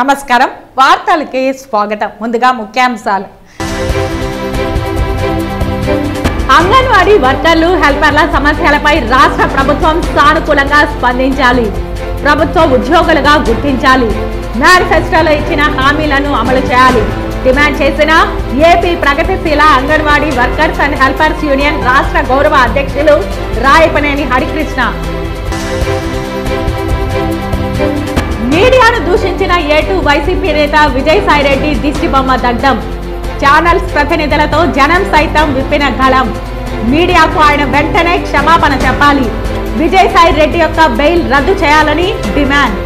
నమస్కారం వార్తలకి స్వాగతం ముందుగా ముఖ్యాంశాలు అంగన్వాడీ వర్కర్లు హెల్పర్ల సమస్యలపై రాష్ట్ర ప్రభుత్వం సానుకూలంగా స్పందించాలి ప్రభుత్వ ఉద్యోగులుగా గుర్తించాలి మేనిఫెస్టోలో ఇచ్చిన హామీలను అమలు చేయాలి డిమాండ్ చేసిన ఏపీ ప్రగతిశీల anganwadi workers and helpers union రాష్ట్ర గౌరవ అధ్యక్షులు రాయపనేని హరికృష్ణ మీడియాను దూషించిన ఏటు వైసీపీ నేత విజయసాయిరెడ్డి దిష్టిబొమ్మ దగ్ధం ఛానల్స్ ప్రతినిధులతో జనం సైతం విప్పిన గళం మీడియాకు ఆయన వెంటనే క్షమాపణ చెప్పాలి విజయసాయిరెడ్డి యొక్క బెయిల్ రద్దు చేయాలని డిమాండ్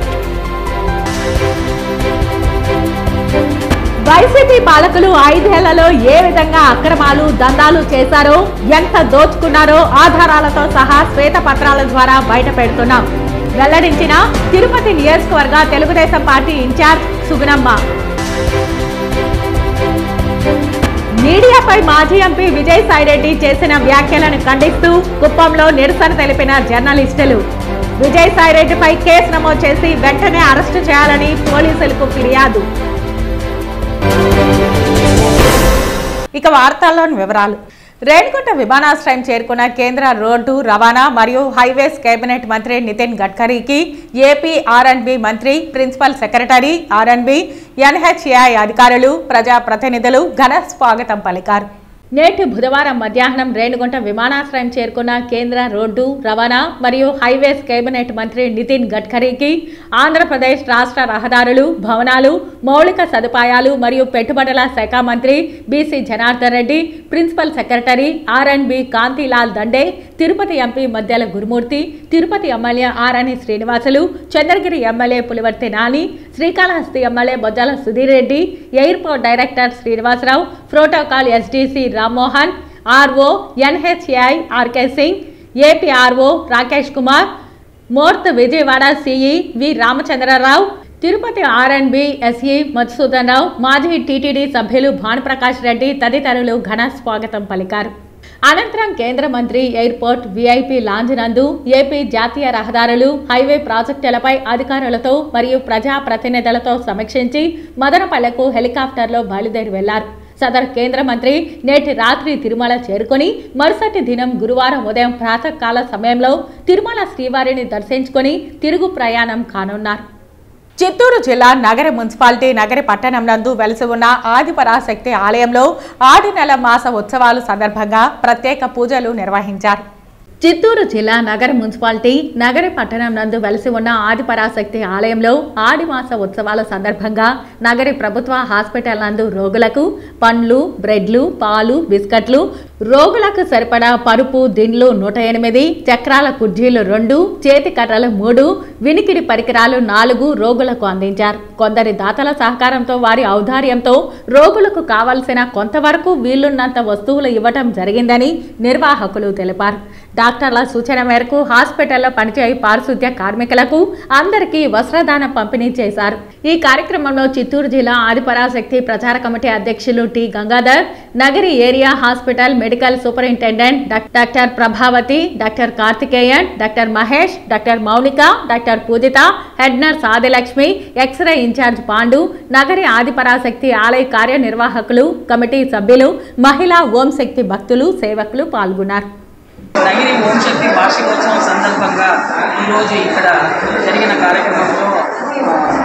వైసీపీ పాలకులు 5 ఏళ్లలో ఏ విధంగా అక్రమాలు దందాలు చేశారో ఎంత దోచుకున్నారో ఆధారాలతో సహా శ్వేతపత్రాల ద్వారా బయట పెడుతున్నాం వెల్లడించిన తిరుపతి నియోజకవర్గ తెలుగుదేశం పార్టీ ఇన్ఛార్జ్ సుగుణమ్మ మీడియాపై మాజీ ఎంపీ విజయసాయిరెడ్డి చేసిన వ్యాఖ్యలను ఖండిస్తూ కుప్పంలో నిరసన తెలిపిన జర్నలిస్టులు విజయసాయిరెడ్డిపై కేసు నమోదు చేసి వెంటనే అరెస్టు చేయాలని పోలీసులకు ఫిర్యాదు. ఇక వార్తల్లోని వివరాలు. రేణిగుంట విమానాశ్రయం చేరుకున్న కేంద్ర రోడ్డు రవాణా మరియు హైవేస్ కేబినెట్ మంత్రి నితిన్ గడ్కరీకి ఏపీ ఆర్ఎండ్బి మంత్రి, ప్రిన్సిపల్ సెక్రటరీ ఆర్ఎండ్బి, ఎన్హెచ్ఏఐ అధికారులు, ప్రజాప్రతినిధులు ఘన స్వాగతం పలికారు. నేటి బుధవారం మధ్యాహ్నం రేణిగుంట విమానాశ్రయం చేరుకున్న కేంద్ర రోడ్డు రవాణా మరియు హైవేస్ కేబినెట్ మంత్రి నితిన్ గడ్కరీకి ఆంధ్రప్రదేశ్ రాష్ట్ర రహదారులు, భవనాలు, మౌలిక సదుపాయాలు మరియు పెట్టుబడుల శాఖ మంత్రి BC Janardhan Reddy, principal secretary R and B Kantilal Dande, Tirupati MP Maddela Gurumoorthy, Tirupati MLA Arani Srinivasulu, Chandragiri MLA Pulivarthi Nani, Srikalahasti MLA Bojjala Sudheer Reddy, airport director Srinivasa Rao, protocol SDC Rammohan, RO NHAI RK Singh, AP RO Rakesh Kumar, MoRTH Vijayawada CE V Ramachandra Rao, Tirupati R and B SE Madhusudan రావు, మాజీ టీటీడీ సభ్యులు భానుప్రకాష్ రెడ్డి తదితరులు ఘన స్వాగతం పలికారు. అనంతరం కేంద్ర మంత్రి ఎయిర్పోర్ట్ విఐపి లాంజ్ నందు ఏపీ జాతీయ రహదారులు, హైవే ప్రాజెక్టులపై అధికారులతో మరియు ప్రజాప్రతినిధులతో సమీక్షించి మదనపల్లెకు హెలికాప్టర్లో బయలుదేరి వెళ్లారు. సదర్ కేంద్ర మంత్రి నేటి రాత్రి తిరుమల చేరుకుని మరుసటి దినం గురువారం ఉదయం ప్రాతకాల సమయంలో తిరుమల శ్రీవారిని దర్శించుకుని తిరుగు ప్రయాణం కానున్నారు. చిత్తూరు జిల్లా నగర మున్సిపాలిటీ నగరి పట్టణం నందు వెలసి ఉన్న ఆదిపరాశక్తి ఆలయంలో ఆడి నెల మాస ఉత్సవాలు సందర్భంగా ప్రత్యేక పూజలు నిర్వహించారు. చిత్తూరు జిల్లా నగర మున్సిపాలిటీ నగరి పట్టణం నందు వెలసి ఉన్న ఆదిపరాశక్తి ఆలయంలో ఆడి మాస ఉత్సవాల సందర్భంగా నగరి ప్రభుత్వ హాస్పిటల్ నందు రోగులకు పండ్లు, బ్రెడ్లు, పాలు, బిస్కట్లు, రోగులకు సరిపడా పరుపు దిండ్లు 108, చక్రాల కుర్జీలు 2, చేతి కర్రలు 3, వినికిడి పరికరాలు 4 రోగులకు అందించారు. కొందరి దాతల సహకారంతో వారి ఔదార్యంతో రోగులకు కావలసిన కొంతవరకు వీలున్నంత వస్తువులు ఇవ్వటం జరిగిందని నిర్వాహకులు తెలిపారు. డాక్టర్ల సూచన మేరకు హాస్పిటల్లో పనిచేయ పారిశుద్ధ్య కార్మికులకు అందరికీ వస్త్రదానం పంపిణీ చేశారు. ఈ కార్యక్రమంలో చిత్తూరు జిల్లా ఆదిపరాశక్తి ప్రచార కమిటీ అధ్యక్షులు T Gangadhar, Nagari area hospital medical superintendent doctor Prabhavathi, doctor Karthikeyan, doctor Mahesh, doctor Mounika, doctor Poojitha, head nurse Adilakshmi, x ray in-charge Pandu, Nagari Adiparashakti ఆలయ కార్యనిర్వాహకులు, కమిటీ సభ్యులు, మహిళా ఓం శక్తి భక్తులు, సేవకులు పాల్గొన్నారు. నగిరి ఓం శక్తి వార్షికోత్సవం సందర్భంగా ఈరోజు ఇక్కడ జరిగిన కార్యక్రమంలో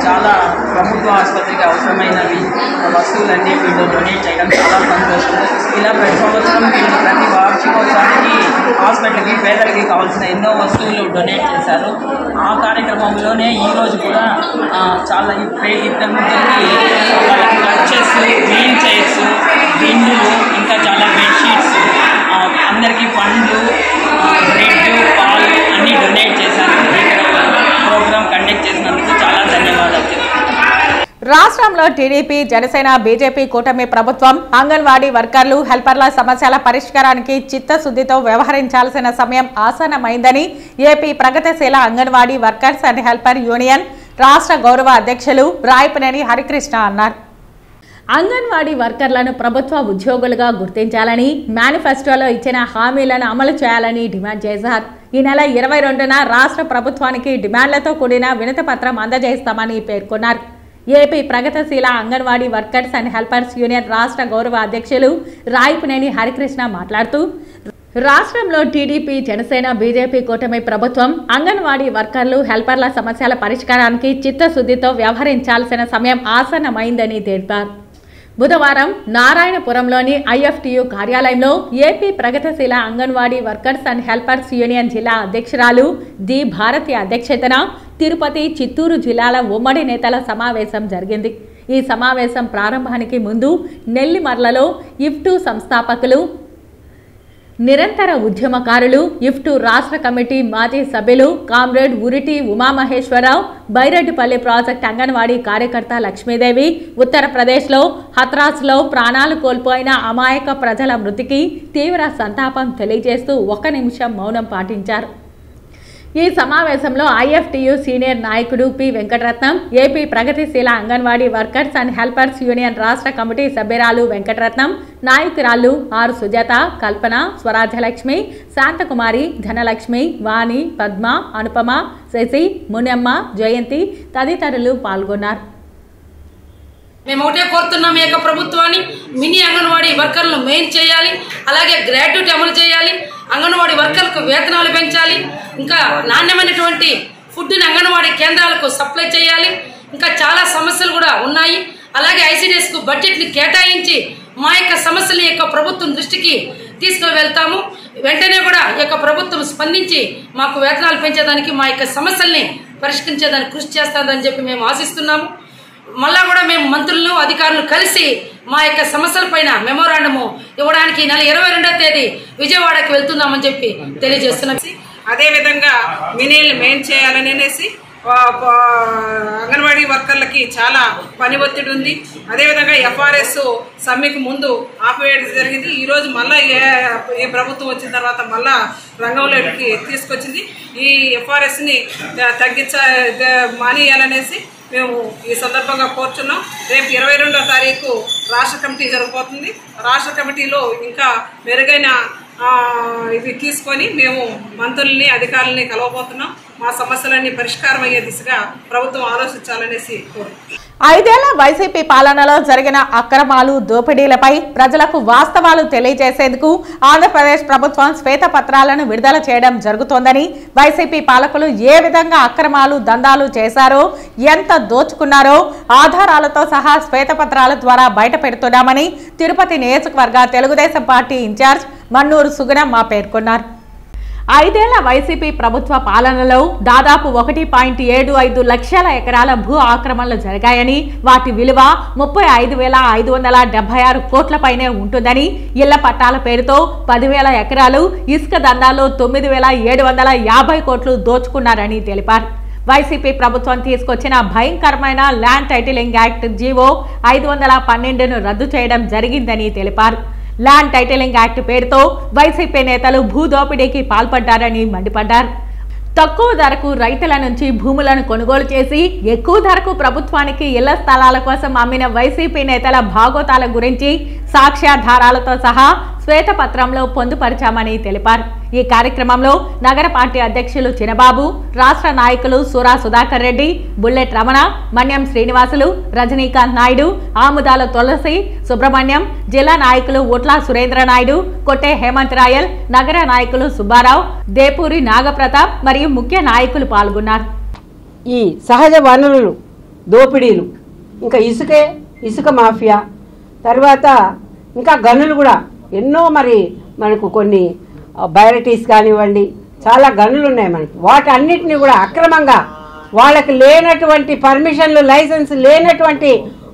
చాలా ప్రభుత్వ ఆసుపత్రికి అవసరమైనవి వస్తువులన్నీ వీళ్ళు డొనేట్ చేయడం చాలా సంతోషం. ఇలా ప్రతి సంవత్సరం వీళ్ళు ప్రతి వార్షికోత్సవానికి హాస్పిటల్కి పేదలకి కావాల్సిన ఎన్నో వస్తువులు డొనేట్ చేశారు. ఆ కార్యక్రమంలోనే ఈరోజు కూడా చాలా ఇద్దరు వాళ్ళకి క్లచెస్, వీల్ చైర్స్, దిండులు, ఇంకా చాలా బెడ్షీట్స్, అందరికీ పండ్లు, బ్రెడ్, పాలు అన్నీ డొనేట్ చేశారు. ప్రోగ్రామ్ కండక్ట్ చేసినందుకు చాలా ధన్యవాదాలు. రాష్ట్రంలో టీడీపీ, జనసేన, బీజేపీ కూటమి ప్రభుత్వం అంగన్వాడీ వర్కర్లు, హెల్పర్ల సమస్యల పరిష్కారానికి చిత్తశుద్ధితో వ్యవహరించాల్సిన సమయం ఆసన్నమైందని ఏపీ ప్రగతిశీల anganwadi workers and helper union రాష్ట్ర గౌరవ అధ్యక్షులు రాయపనేని హరికృష్ణ అన్నారు. అంగన్వాడీ వర్కర్లను ప్రభుత్వ ఉద్యోగులుగా గుర్తించాలని, మేనిఫెస్టోలో ఇచ్చిన హామీలను అమలు చేయాలని డిమాండ్ చేశారు. ఈ నెల 22న రాష్ట్ర ప్రభుత్వానికి డిమాండ్లతో కూడిన వినతి పత్రం అందజేస్తామని పేర్కొన్నారు. ఏపీ ప్రగతిశీల anganwadi workers and helpers union రాష్ట్ర గౌరవ అధ్యక్షులు రాయపునేని హరికృష్ణ మాట్లాడుతూ రాష్ట్రంలో టీడీపీ, జనసేన, బీజేపీ కూటమి ప్రభుత్వం అంగన్వాడీ వర్కర్లు, హెల్పర్ల సమస్యల పరిష్కారానికి చిత్తశుద్ధితో వ్యవహరించాల్సిన సమయం ఆసన్నమైందని తెలిపారు. బుధవారం నారాయణపురంలోని ఐఎఫ్టియు కార్యాలయంలో ఏపీ ప్రగతిశీల anganwadi workers and helpers union జిల్లా అధ్యక్షురాలు ది భారతి అధ్యక్షతన తిరుపతి, చిత్తూరు జిల్లాల ఉమ్మడి నేతల సమావేశం జరిగింది. ఈ సమావేశం ప్రారంభానికి ముందు నెల్లిమర్లలో ఇఫ్టు సంస్థాపకులు, నిరంతర ఉద్యమకారులు, ఇఫ్టు రాష్ట్ర కమిటీ మాజీ సభ్యులు కామ్రేడ్ ఉరిటి ఉమామహేశ్వరరావు, బైరెడ్డిపల్లి ప్రాజెక్ట్ అంగన్వాడీ కార్యకర్త లక్ష్మీదేవి, ఉత్తరప్రదేశ్లో హత్రాస్లో ప్రాణాలు కోల్పోయిన అమాయక ప్రజల మృతికి తీవ్ర సంతాపం తెలియజేస్తూ 1 నిమిషం మౌనం పాటించారు. ఈ సమావేశంలో ఐఎఫ్టియు సీనియర్ నాయకుడు పి వెంకటరత్నం, ఏపీ ప్రగతిశీల anganwadi workers and helpers union రాష్ట్ర కమిటీ సభ్యురాలు వెంకటరత్నం, నాయకురాళ్లు ఆర్ సుజాత, కల్పన, స్వరాజ్యలక్ష్మి, శాంతకుమారి, ధనలక్ష్మి, వాణి, పద్మ, అనుపమ, శశి, మునమ్మ, జయంతి తదితరులు పాల్గొన్నారు. మేము ఒకటే కోరుతున్నాం, ఏక ప్రభుత్వాన్ని మినీ అంగన్వాడీ వర్కర్లను మెయిన్ చేయాలి, అలాగే గ్రాట్యుటీ అమలు చేయాలి, అంగన్వాడీ వర్కర్లకు వేతనాలు పెంచాలి, ఇంకా నాణ్యమైనటువంటి ఫుడ్ని అంగన్వాడీ కేంద్రాలకు సప్లై చేయాలి. ఇంకా చాలా సమస్యలు కూడా ఉన్నాయి. అలాగే ఐసీడీఎస్కు బడ్జెట్ని కేటాయించి మా యొక్క సమస్యల యొక్క ప్రభుత్వం దృష్టికి తీసుకుని వెళ్తాము. వెంటనే కూడా ఈ యొక్క ప్రభుత్వం స్పందించి మాకు వేతనాలు పెంచేదానికి, మా యొక్క సమస్యల్ని పరిష్కరించేదానికి కృషి చేస్తారని చెప్పి మేము ఆశిస్తున్నాము. మళ్ళా కూడా మేము మంత్రులను, అధికారులు కలిసి మా యొక్క సమస్యల పైన మెమోరాండము ఇవ్వడానికి నెల 22వ తేదీ విజయవాడకి వెళ్తున్నామని చెప్పి తెలియజేస్తున్నాం. అదేవిధంగా మినీలు మెయిన్ చేయాలనేసి అంగన్వాడీ వర్కర్లకి చాలా పని ఒత్తిడి ఉంది. అదేవిధంగా ఎఫ్ఆర్ఎస్ సమ్మెకు ముందు ఆపివేయడం జరిగింది. ఈరోజు మళ్ళీ ఈ ప్రభుత్వం వచ్చిన తర్వాత మళ్ళా రంగంలోకి తీసుకొచ్చింది. ఈ ఎఫ్ఆర్ఎస్ని మానేయాలనేసి మేము ఈ సందర్భంగా కోరుచున్నాం. రేపు 22వ తారీఖు రాష్ట్ర కమిటీ జరగబోతుంది. రాష్ట్ర కమిటీలో ఇంకా మెరుగైన ఇవి తీసుకొని మేము మంత్రుల్ని, అధికారులని కలవబోతున్నాం. మా సమస్యలన్నీ పరిష్కారం అయ్యే దిశగా ప్రభుత్వం ఆలోచించాలనేసి కోరుతున్నాం. 5 ఏళ్ల వైసీపీ పాలనలో జరిగిన అక్రమాలు, దోపిడీలపై ప్రజలకు వాస్తవాలు తెలియజేసేందుకు ఆంధ్రప్రదేశ్ ప్రభుత్వం శ్వేతపత్రాలను విడుదల చేయడం జరుగుతోందని, వైసీపీ పాలకులు ఏ విధంగా అక్రమాలు, దందాలు చేశారో, ఎంత దోచుకున్నారో ఆధారాలతో సహా శ్వేతపత్రాల ద్వారా బయట పెడుతున్నామని తిరుపతి నియోజకవర్గ తెలుగుదేశం పార్టీ ఇన్ఛార్జ్ మన్నూరు సుగుణమ్మ పేర్కొన్నారు. 5 ఏళ్ల వైసీపీ ప్రభుత్వ పాలనలో దాదాపు 1.75 లక్షల ఎకరాల భూ ఆక్రమణలు జరిగాయని, వాటి విలువ 35,576 కోట్లపైనే ఉంటుందని, ఇళ్ల పట్టాల పేరుతో 10,000 ఎకరాలు, ఇసుక దందాలో 9,750 కోట్లు దోచుకున్నారని తెలిపారు. వైసీపీ ప్రభుత్వం తీసుకొచ్చిన భయంకరమైన ల్యాండ్ టైటిలింగ్ యాక్ట్ జీవో 512ను రద్దు చేయడం జరిగిందని తెలిపారు. ల్యాండ్ టైటిలింగ్ యాక్ట్ పేరుతో వైసీపీ నేతలు భూదోపిడీకి పాల్పడ్డారని మండిపడ్డారు. తక్కువ ధరకు రైతుల నుంచి భూములను కొనుగోలు చేసి ఎక్కువ ధరకు ప్రభుత్వానికి ఇళ్ల స్థలాల కోసం అమ్మిన వైసీపీ నేతల భాగోతాల గురించి సాక్ష్యాధారాలతో సహా శ్వేతపత్రంలో పొందుపరిచామని తెలిపారు. ఈ కార్యక్రమంలో నగర పార్టీ అధ్యక్షులు చినబాబు, రాష్ట్ర నాయకులు సూరా సుధాకర్ రెడ్డి, బుల్లెట్ రమణ, మన్యం శ్రీనివాసులు, రజనీకాంత్ నాయుడు, ఆముదాల తులసి, సుబ్రహ్మణ్యం, జిల్లా నాయకులు ఉట్లా సురేంద్ర నాయుడు, కొట్టే హేమంత్ రాయల్, నగర నాయకులు సుబ్బారావు, దేపూరి నాగప్రతాప్ మరియు ముఖ్య నాయకులు పాల్గొన్నారు. ఈ సహజ వనరులు దోపిడీలు, ఇంకా ఇసుక మాఫియా, తర్వాత ఇంకా గనులు కూడా ఎన్నో, మనకు కొన్ని బైరటీస్ కానివ్వండి, చాలా గనులు ఉన్నాయి మనకి. వాటన్నిటిని కూడా అక్రమంగా వాళ్ళకి లేనటువంటి పర్మిషన్లు, లైసెన్స్ లేనటువంటి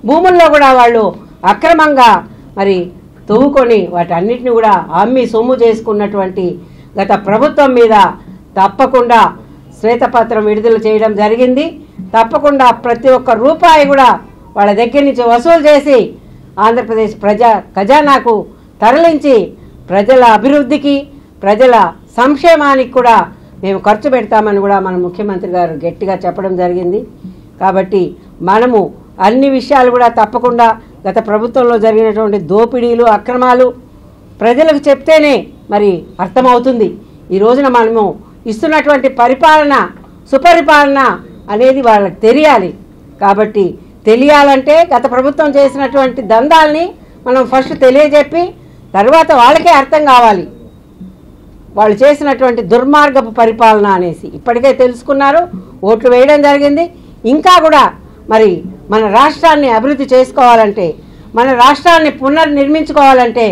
భూముల్లో కూడా వాళ్ళు అక్రమంగా తవ్వుకొని వాటన్నిటిని కూడా అమ్మి సొమ్ము చేసుకున్నటువంటి గత ప్రభుత్వం మీద తప్పకుండా శ్వేతపత్రం విడుదల చేయడం జరిగింది. తప్పకుండా ప్రతి ఒక్క రూపాయి కూడా వాళ్ళ దగ్గర నుంచి వసూలు చేసి ఆంధ్రప్రదేశ్ ఖజానాకు తరలించి ప్రజల అభివృద్ధికి, ప్రజల సంక్షేమానికి కూడా మేము ఖర్చు పెడతామని కూడా మన ముఖ్యమంత్రి గారు గట్టిగా చెప్పడం జరిగింది. కాబట్టి మనము అన్ని విషయాలు కూడా తప్పకుండా గత ప్రభుత్వంలో జరిగినటువంటి దోపిడీలు, అక్రమాలు ప్రజలకు చెప్తేనే అర్థమవుతుంది. ఈ రోజున మనము ఇస్తున్నటువంటి పరిపాలన, సుపరిపాలన అనేది వాళ్ళకి తెలియాలి. కాబట్టి తెలియాలంటే గత ప్రభుత్వం చేసినటువంటి దందాల్ని మనం ఫస్ట్ తెలియజెప్పి తర్వాత వాళ్ళకే అర్థం కావాలి వాళ్ళు చేసినటువంటి దుర్మార్గపు పరిపాలన అనేసి. ఇప్పటికే తెలుసుకున్నారు, ఓట్లు వేయడం జరిగింది. ఇంకా కూడా మరి మన రాష్ట్రాన్ని అభివృద్ధి చేసుకోవాలంటే, మన రాష్ట్రాన్ని పునర్నిర్మించుకోవాలంటే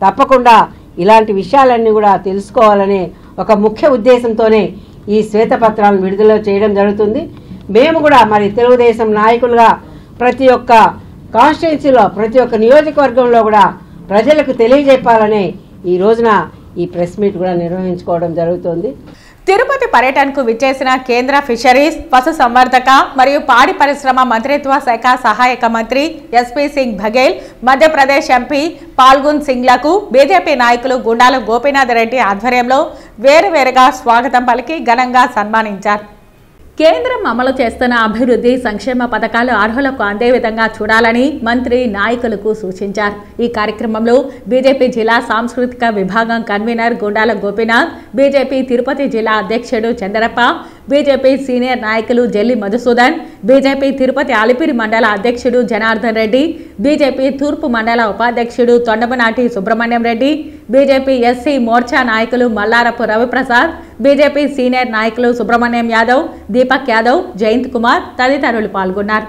తప్పకుండా ఇలాంటి విషయాలన్నీ కూడా తెలుసుకోవాలనే ఒక ముఖ్య ఉద్దేశంతోనే ఈ శ్వేతపత్రాలను విడుదల చేయడం జరుగుతుంది. మేము కూడా మరి తెలుగుదేశం నాయకులుగా ప్రతి ఒక్క కాన్స్టిట్యున్సీలో, ప్రతి ఒక్క నియోజకవర్గంలో కూడా ప్రజలకు తెలియజెప్పాలనే ఈ రోజున ఈ ప్రెస్ మీట్ కూడా నిర్వహించుకోవడం జరుగుతుంది. తిరుపతి పర్యటనకు విచ్చేసిన కేంద్ర ఫిషరీస్, పశుసంవర్ధక మరియు పాడి పరిశ్రమ మంత్రిత్వ శాఖ సహాయక మంత్రి ఎస్పీ సింగ్ బఘేల్, మధ్యప్రదేశ్ ఎంపీ పాల్గున్ సింగ్లకు బీజేపీ నాయకులు గుండాల గోపీనాథ్ రెడ్డి ఆధ్వర్యంలో వేరువేరుగా స్వాగతం పలికి ఘనంగా సన్మానించారు. కేంద్రం అమలు చేస్తున్న అభివృద్ధి సంక్షేమ పథకాలు అర్హులకు అందే విధంగా చూడాలని మంత్రి నాయకులకు సూచించారు. ఈ కార్యక్రమంలో బీజేపీ జిల్లా సాంస్కృతిక విభాగం కన్వీనర్ గుండాల గోపీనాథ్, బీజేపీ తిరుపతి జిల్లా అధ్యక్షుడు చంద్రప్ప, బీజేపీ సీనియర్ నాయకులు జల్లి మధుసూదన్, బీజేపీ తిరుపతి అలిపిరి మండల అధ్యక్షుడు జనార్దన్ రెడ్డి, బీజేపీ తూర్పు మండల ఉపాధ్యక్షుడు తొండమనాటి సుబ్రహ్మణ్యం రెడ్డి, బీజేపీ ఎస్సీ మోర్చా నాయకులు మల్లారపు రవిప్రసాద్, బీజేపీ సీనియర్ నాయకులు సుబ్రహ్మణ్యం యాదవ్, దీపక్ యాదవ్, జయంత్ కుమార్ తదితరులు పాల్గొన్నారు.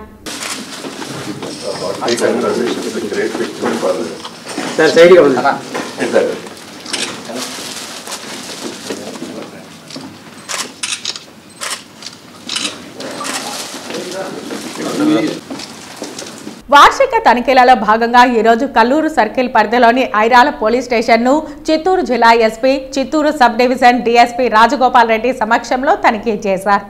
వార్షిక తనిఖీలలో భాగంగా ఈరోజు కల్లూరు సర్కిల్ పరిధిలోని ఐరాల పోలీస్ స్టేషన్ను చిత్తూరు జిల్లా SP, Chittoor sub division DSP Rajagopal Reddy సమక్షంలో తనిఖీ చేశారు.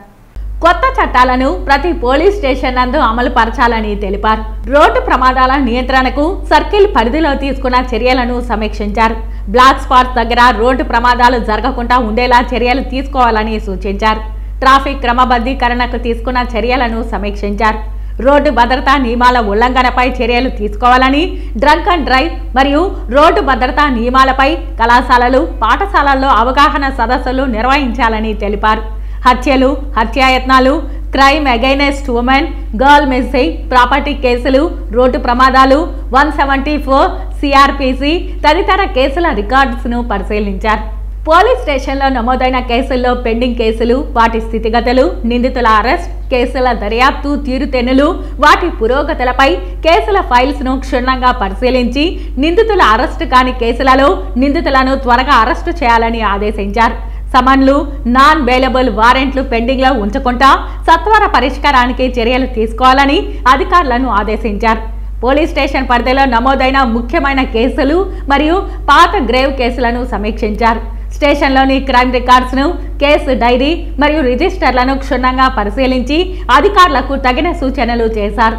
కొత్త చట్టాలను ప్రతి పోలీస్ స్టేషన్ నందు అమలు పరచాలని తెలిపారు. రోడ్డు ప్రమాదాల నియంత్రణకు సర్కిల్ పరిధిలో తీసుకున్న చర్యలను సమీక్షించారు. బ్లాక్ స్పాట్స్ దగ్గర రోడ్డు ప్రమాదాలు జరగకుండా ఉండేలా చర్యలు తీసుకోవాలని సూచించారు. ట్రాఫిక్ క్రమబద్ధీకరణకు తీసుకున్న చర్యలను సమీక్షించారు. రోడ్డు భద్రతా నియమాల ఉల్లంఘనపై చర్యలు తీసుకోవాలని, డ్రంక్ అండ్ డ్రైవ్ మరియు రోడ్డు భద్రతా నియమాలపై కళాశాలలు, పాఠశాలల్లో అవగాహన సదస్సులు నిర్వహించాలని తెలిపారు. హత్యలు, హత్యాయత్నాలు, crime against women, girl missing, property కేసులు, రోడ్డు ప్రమాదాలు, 174 సిఆర్పిసి తదితర కేసుల రికార్డ్స్ను పరిశీలించారు. పోలీస్ స్టేషన్లో నమోదైన కేసుల్లో పెండింగ్ కేసులు, వాటి స్థితిగతులు, నిందితుల అరెస్ట్, కేసుల దర్యాప్తు తీరుతెన్నులు, వాటి పురోగతులపై కేసుల ఫైల్స్ను క్షుణ్ణంగా పరిశీలించి నిందితుల అరెస్టు కాని కేసులలో నిందితులను త్వరగా అరెస్టు చేయాలని ఆదేశించారు. సమన్లు, నాన్ బెయిలబుల్ వారెంట్లు పెండింగ్లో ఉంచకుండా సత్వర పరిష్కారానికి చర్యలు తీసుకోవాలని అధికారులను ఆదేశించారు. పోలీస్ స్టేషన్ పరిధిలో నమోదైన ముఖ్యమైన కేసులు మరియు పాత గ్రేవ్ కేసులను సమీక్షించారు. స్టేషన్లోని క్రైమ్ రికార్డ్స్ను, కేసు డైరీ మరియు రిజిస్టర్లను క్షుణ్ణంగా పరిశీలించి అధికారులకు తగిన సూచనలు చేశారు.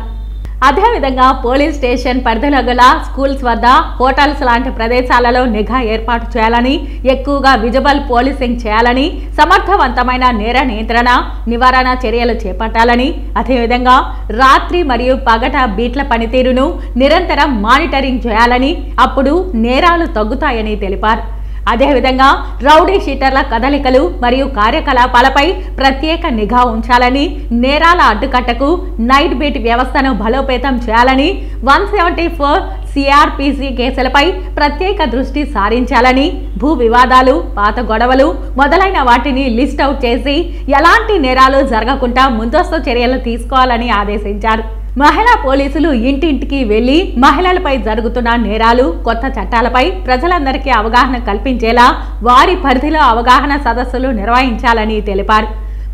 అదేవిధంగా పోలీస్ స్టేషన్ పరిధిలో గల స్కూల్స్ వద్ద, హోటల్స్ లాంటి ప్రదేశాలలో నిఘా ఏర్పాటు చేయాలని, ఎక్కువగా విజిబుల్ పోలీసింగ్ చేయాలని, సమర్థవంతమైన నేర నియంత్రణ, నివారణ చర్యలు చేపట్టాలని, అదేవిధంగా రాత్రి మరియు పగట బీట్ల పనితీరును నిరంతరం మానిటరింగ్ చేయాలని, అప్పుడు నేరాలు తగ్గుతాయని తెలిపారు. అదేవిధంగా రౌడీ షీటర్ల కదలికలు మరియు కార్యకలాపాలపై ప్రత్యేక నిఘా ఉంచాలని, నేరాల అడ్డుకట్టకు నైట్ బీట్ వ్యవస్థను బలోపేతం చేయాలని, 174 సిఆర్పిసి కేసులపై ప్రత్యేక దృష్టి సారించాలని, భూ వివాదాలు, పాత గొడవలు మొదలైన వాటిని లిస్ట్ అవుట్ చేసి ఎలాంటి నేరాలు జరగకుండా ముందస్తు చర్యలు తీసుకోవాలని ఆదేశించారు. మహిళా పోలీసులు ఇంటింటికి వెళ్లి మహిళలపై జరుగుతున్న నేరాలు, కొత్త చట్టాలపై ప్రజలందరికీ అవగాహన కల్పించేలా వారి పరిధిలో అవగాహన సదస్సులు నిర్వహించాలని తెలిపారు.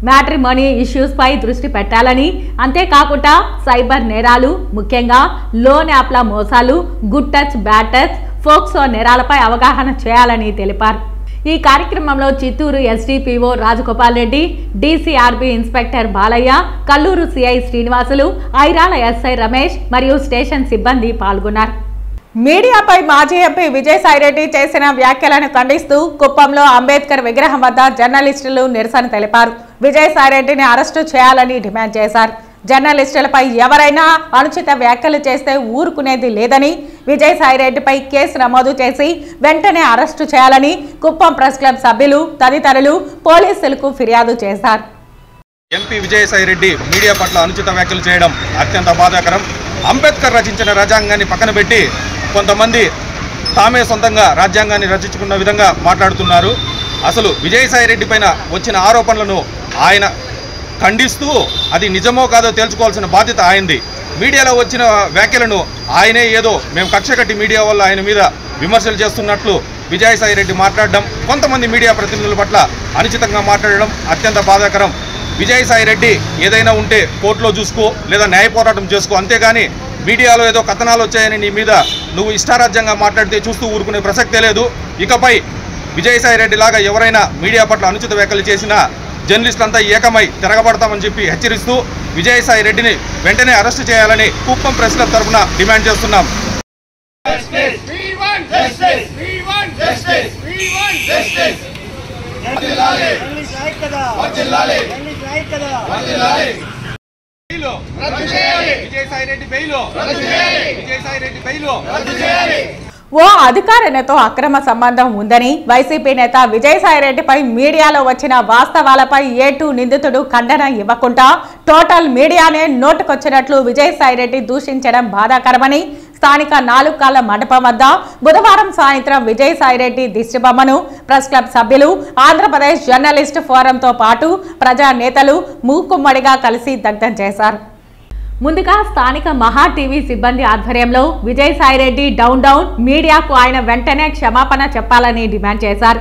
మ్యాట్రిమోనీ ఇష్యూస్ పై దృష్టి పెట్టాలని, అంతేకాకుండా సైబర్ నేరాలు, ముఖ్యంగా లోన్ యాప్ల మోసాలు, good touch, bad touch, POCSO నేరాలపై అవగాహన చేయాలని తెలిపారు. ఈ కార్యక్రమంలో Chittoor SDPO Rajagopal Reddy, DCRB inspector Balaiah, Kalluru CI Srinivasulu, Irala SI Ramesh మరియు స్టేషన్ సిబ్బంది పాల్గొన్నారు. మీడియాపై మాజీ ఎంపీ విజయసాయిరెడ్డి చేసిన వ్యాఖ్యలను ఖండిస్తూ కుప్పంలో అంబేద్కర్ విగ్రహం వద్ద జర్నలిస్టులు నిరసన తెలిపారు. విజయసాయిరెడ్డిని అరెస్టు చేయాలని డిమాండ్ చేశారు. జర్నలిస్టులపై ఎవరైనా అనుచిత వ్యాఖ్యలు చేస్తే ఊరుకునేది లేదని, విజయసాయిరెడ్డిపై కేసు నమోదు చేసి వెంటనే అరెస్టు చేయాలని కుప్పం ప్రెస్ క్లబ్ సభ్యులు తదితరులు పోలీసులకు ఫిర్యాదు చేశారు. ఎంపీ విజయసాయిరెడ్డి మీడియా పట్ల అనుచిత వ్యాఖ్యలు చేయడం అత్యంత బాధాకరం. అంబేద్కర్ రచించిన రాజ్యాంగాన్ని పక్కన పెట్టి కొంతమంది తామే సొంతంగా రాజ్యాంగాన్ని రచించుకున్న విధంగా మాట్లాడుతున్నారు. అసలు విజయసాయిరెడ్డి పైన వచ్చిన ఆరోపణలను ఆయన ఖండిస్తూ అది నిజమో కాదో తేల్చుకోవాల్సిన బాధ్యత ఆయనది. మీడియాలో వచ్చిన వ్యాఖ్యలను ఆయనే ఏదో మేము కక్ష కట్టి మీడియా వల్ల ఆయన మీద విమర్శలు చేస్తున్నట్లు విజయసాయిరెడ్డి మాట్లాడడం, కొంతమంది మీడియా ప్రతినిధుల పట్ల అనుచితంగా మాట్లాడడం అత్యంత బాధాకరం. విజయసాయిరెడ్డి ఏదైనా ఉంటే కోర్టులో చూసుకో లేదా న్యాయ పోరాటం చేసుకో, అంతేగాని మీడియాలో ఏదో కథనాలు వచ్చాయని నీ మీద నువ్వు ఇష్టారాజ్యంగా మాట్లాడితే చూస్తూ ఊరుకునే ప్రసక్తే లేదు. ఇకపై విజయసాయిరెడ్డి లాగా ఎవరైనా మీడియా పట్ల అనుచిత వ్యాఖ్యలు చేసినా జర్నలిస్టులంతా ఏకమై తిరగబడతామని చెప్పి హెచ్చరిస్తూ విజయసాయిరెడ్డిని వెంటనే అరెస్టు చేయాలని కుప్పం ప్రెస్ క్లబ్ తరఫున డిమాండ్ చేస్తున్నాం. ఓ అధికార నేతతో అక్రమ సంబంధం ఉందని వైసీపీ నేత విజయసాయిరెడ్డిపై మీడియాలో వచ్చిన వాస్తవాలపై ఏటూ నిందితుడు ఖండన ఇవ్వకుండా టోటల్ మీడియానే నోటుకొచ్చినట్లు విజయసాయిరెడ్డి దూషించడం బాధాకరమని స్థానిక 4 కాళ్ల మండపం వద్ద బుధవారం సాయంత్రం విజయసాయిరెడ్డి దిష్టిబొమ్మను ప్రెస్ క్లబ్ సభ్యులు, ఆంధ్రప్రదేశ్ జర్నలిస్ట్ ఫోరంతో పాటు ప్రజా నేతలు మూకుమ్మడిగా కలిసి దగ్ధం చేశారు. ముందుగా స్థానిక మహా టీవీ సిబ్బంది ఆధ్వర్యంలో విజయసాయిరెడ్డి డౌన్ మీడియాకు ఆయన వెంటనే క్షమాపణ చెప్పాలని డిమాండ్ చేశారు.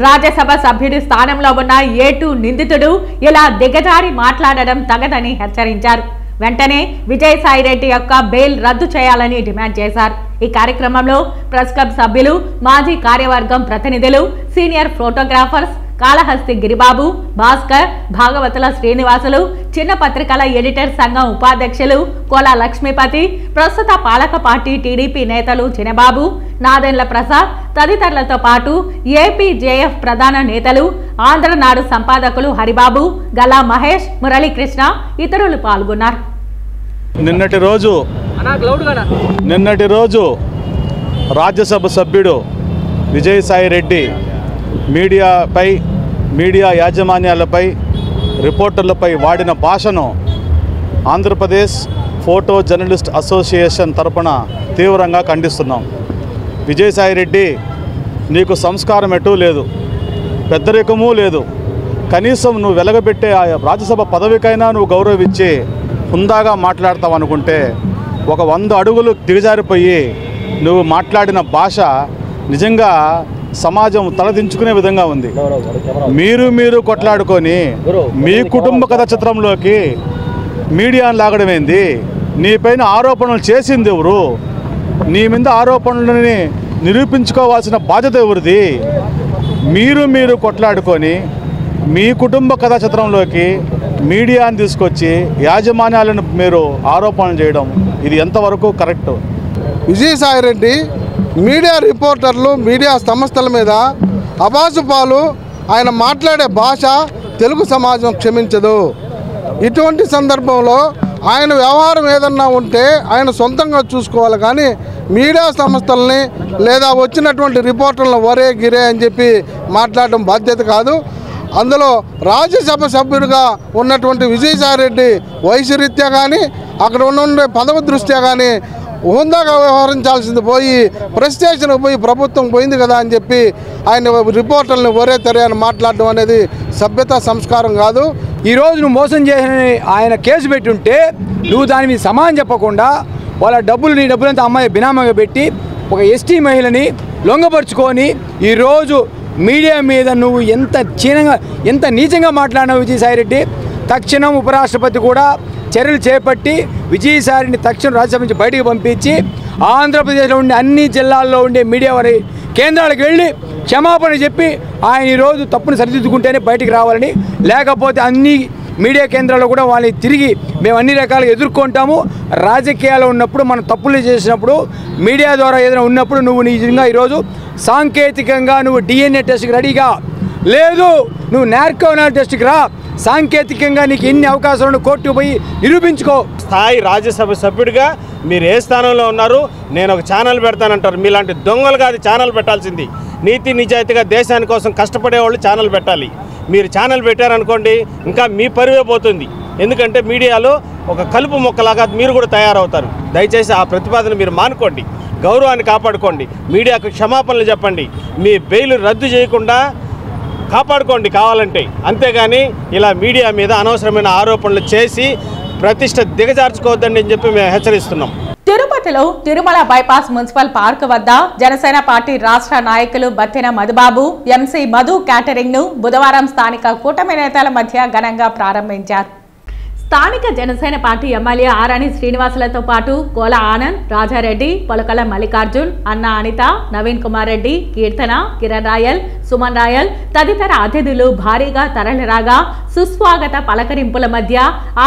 రాజ్యసభ సభ్యుడి స్థానంలో ఉన్న ఏటూ నిందితుడు ఇలా దిగజారి మాట్లాడడం తగదని హెచ్చరించారు. వెంటనే విజయసాయిరెడ్డి యొక్క బెయిల్ రద్దు చేయాలని డిమాండ్ చేశారు. ఈ కార్యక్రమంలో ప్రెస్ క్లబ్ సభ్యులు, మాజీ కార్యవర్గం ప్రతినిధులు, సీనియర్ ఫోటోగ్రాఫర్స్ కాళహస్తి గిరిబాబు, భాస్కర్, భాగవతుల శ్రీనివాసులు, చిన్న పత్రికల ఎడిటర్ సంఘం ఉపాధ్యక్షులు కోలా లక్ష్మీపతి, ప్రస్తుత పాలక పార్టీ టీడీపీ నేతలు చినబాబు, నాదెండ్ల ప్రసాద్ తదితరులతో పాటు ఏపీజేఎఫ్ ప్రధాన నేతలు, ఆంధ్రనాడు సంపాదకులు హరిబాబు, గల్లా మహేష్, మురళీకృష్ణ ఇతరులు పాల్గొన్నారు. నిన్నటి రోజు రాజ్యసభ సభ్యుడు విజయసాయిరెడ్డి మీడియా యాజమాన్యాలపై, రిపోర్టర్లపై వాడిన భాషను ఆంధ్రప్రదేశ్ ఫోటో జర్నలిస్ట్ అసోసియేషన్ తరపున తీవ్రంగా ఖండిస్తున్నాం. విజయసాయిరెడ్డి, నీకు సంస్కారం ఎటూ లేదు, పెద్దరికమూ లేదు. కనీసం నువ్వు వెలగబెట్టే ఆ రాజ్యసభ పదవికైనా నువ్వు గౌరవించి హుందాగా మాట్లాడతావు అనుకుంటే 100 అడుగులు దిగజారిపోయి నువ్వు మాట్లాడిన భాష నిజంగా సమాజం తలదించుకునే విధంగా ఉంది. మీరు కొట్లాడుకొని మీ కుటుంబ కథ చిత్రంలోకి మీడియాను లాగడమేంది? నీపైన ఆరోపణలు చేసింది ఎవరు? నీ మీద ఆరోపణలని నిరూపించుకోవాల్సిన బాధ్యత ఎవరిది? మీరు కొట్లాడుకొని మీ కుటుంబ కథా చిత్రంలోకి మీడియాను తీసుకొచ్చి యాజమాన్యాలను మీరు ఆరోపణలు చేయడం ఇది ఎంతవరకు కరెక్ట్? విజయసాయిరెడ్డి మీడియా రిపోర్టర్లు, మీడియా సంస్థల మీద అబాసుపాలు ఆయన మాట్లాడే భాష తెలుగు సమాజం క్షమించదు. ఇటువంటి సందర్భంలో ఆయన వ్యవహారం ఏదన్నా ఉంటే ఆయన సొంతంగా చూసుకోవాలి, కానీ మీడియా సంస్థలని లేదా వచ్చినటువంటి రిపోర్టర్లను వరే గిరే అని చెప్పి మాట్లాడడం బాధ్యత కాదు. అందులో రాజ్యసభ సభ్యుడిగా ఉన్నటువంటి విజయసాయిరెడ్డి వయసు రీత్యా కానీ అక్కడ ఉండే పదవి దృష్ట్యా కానీ హుందాగా వ్యవహరించాల్సింది పోయి ప్రెస్ స్టేషన్కి పోయి ప్రభుత్వం పోయింది కదా అని చెప్పి ఆయన రిపోర్టర్లను ఒరే తెరే అని మాట్లాడడం అనేది సభ్యత సంస్కారం కాదు. ఈరోజు నువ్వు మోసం చేసిన ఆయన కేసు పెట్టుంటే నువ్వు దాని మీద సమానం చెప్పకుండా వాళ్ళ నీ డబ్బులంతా అమ్మాయి బినామీగా పెట్టి ఒక ఎస్టీ మహిళని లొంగపరుచుకొని ఈరోజు మీడియా మీద నువ్వు ఎంత నీచంగా మాట్లాడినావు విజయసాయిరెడ్డి. తక్షణం ఉపరాష్ట్రపతి కూడా చర్యలు చేపట్టి విజయసాయిరెడ్డిని తక్షణం రాజ్యసభ నుంచి బయటికి పంపించి ఆంధ్రప్రదేశ్లో ఉండే అన్ని జిల్లాల్లో ఉండే మీడియా వారి కేంద్రాలకు వెళ్ళి క్షమాపణ చెప్పి ఆయన ఈరోజు తప్పును సరిదిద్దుకుంటేనే బయటికి రావాలని, లేకపోతే అన్ని మీడియా కేంద్రాల్లో కూడా వాళ్ళని తిరిగి మేము అన్ని రకాలుగా ఎదుర్కొంటాము. రాజకీయాలు ఉన్నప్పుడు మనం తప్పులు చేసినప్పుడు మీడియా ద్వారా ఏదైనా ఉన్నప్పుడు నువ్వు నిజంగా ఈరోజు సాంకేతికంగా నువ్వు DNA టెస్ట్కి రెడీగా లేదు, నువ్వు నార్కో టెస్ట్కి రా, సాంకేతికంగా నీకు ఎన్ని అవకాశాలను కోర్టు పోయి నిరూపించుకో. స్థాయి రాజ్యసభ సభ్యుడిగా మీరు ఏ స్థానంలో ఉన్నారు? నేను ఒక ఛానల్ పెడతానంటారు. మీలాంటి దొంగలుగా అది ఛానల్ పెట్టాల్సింది. నీతి నిజాయితీగా దేశాని కోసం కష్టపడే వాళ్ళు ఛానల్ పెట్టాలి. మీరు ఛానల్ పెట్టారనుకోండి ఇంకా మీ పరువే పోతుంది. ఎందుకంటే మీడియాలో ఒక కలుపు మొక్కలాగా మీరు కూడా తయారవుతారు. దయచేసి ఆ ప్రతిపాదన మీరు మానుకోండి. గౌరవాన్ని కాపాడుకోండి. మీడియాకు క్షమాపణలు చెప్పండి. మీ బెయిల్ రద్దు చేయకుండా కాపాడుకోండి కావాలంటే. అంతేగాని ఇలా మీడియా మీద అనవసరమైన ఆరోపణలు చేసి ప్రతిష్ట దిగజార్చుకోవద్దని అని చెప్పి మేము హెచ్చరిస్తున్నాం. తిరుపతిలో తిరుమల బైపాస్ మున్సిపల్ పార్క్ వద్ద జనసేన పార్టీ రాష్ట్ర నాయకులు బత్తెన మధుబాబు, ఎంసీ మధు క్యాటరింగ్ ను బుధవారం స్థానిక కూటమి నేతల మధ్య ఘనంగా ప్రారంభించారు. స్థానిక జనసేన పార్టీ ఎమ్మెల్యే ఆరణి శ్రీనివాసులతో పాటు కోల ఆనంద్, రాజారెడ్డి, పొలకల మల్లికార్జున్, అన్న అనిత, నవీన్ కుమార్ రెడ్డి, కీర్తన, కిరణ్ రాయల్, సుమన్ రాయల్ తదితర అతిథులు భారీగా తరలిరాగా సుస్వాగత పలకరింపుల మధ్య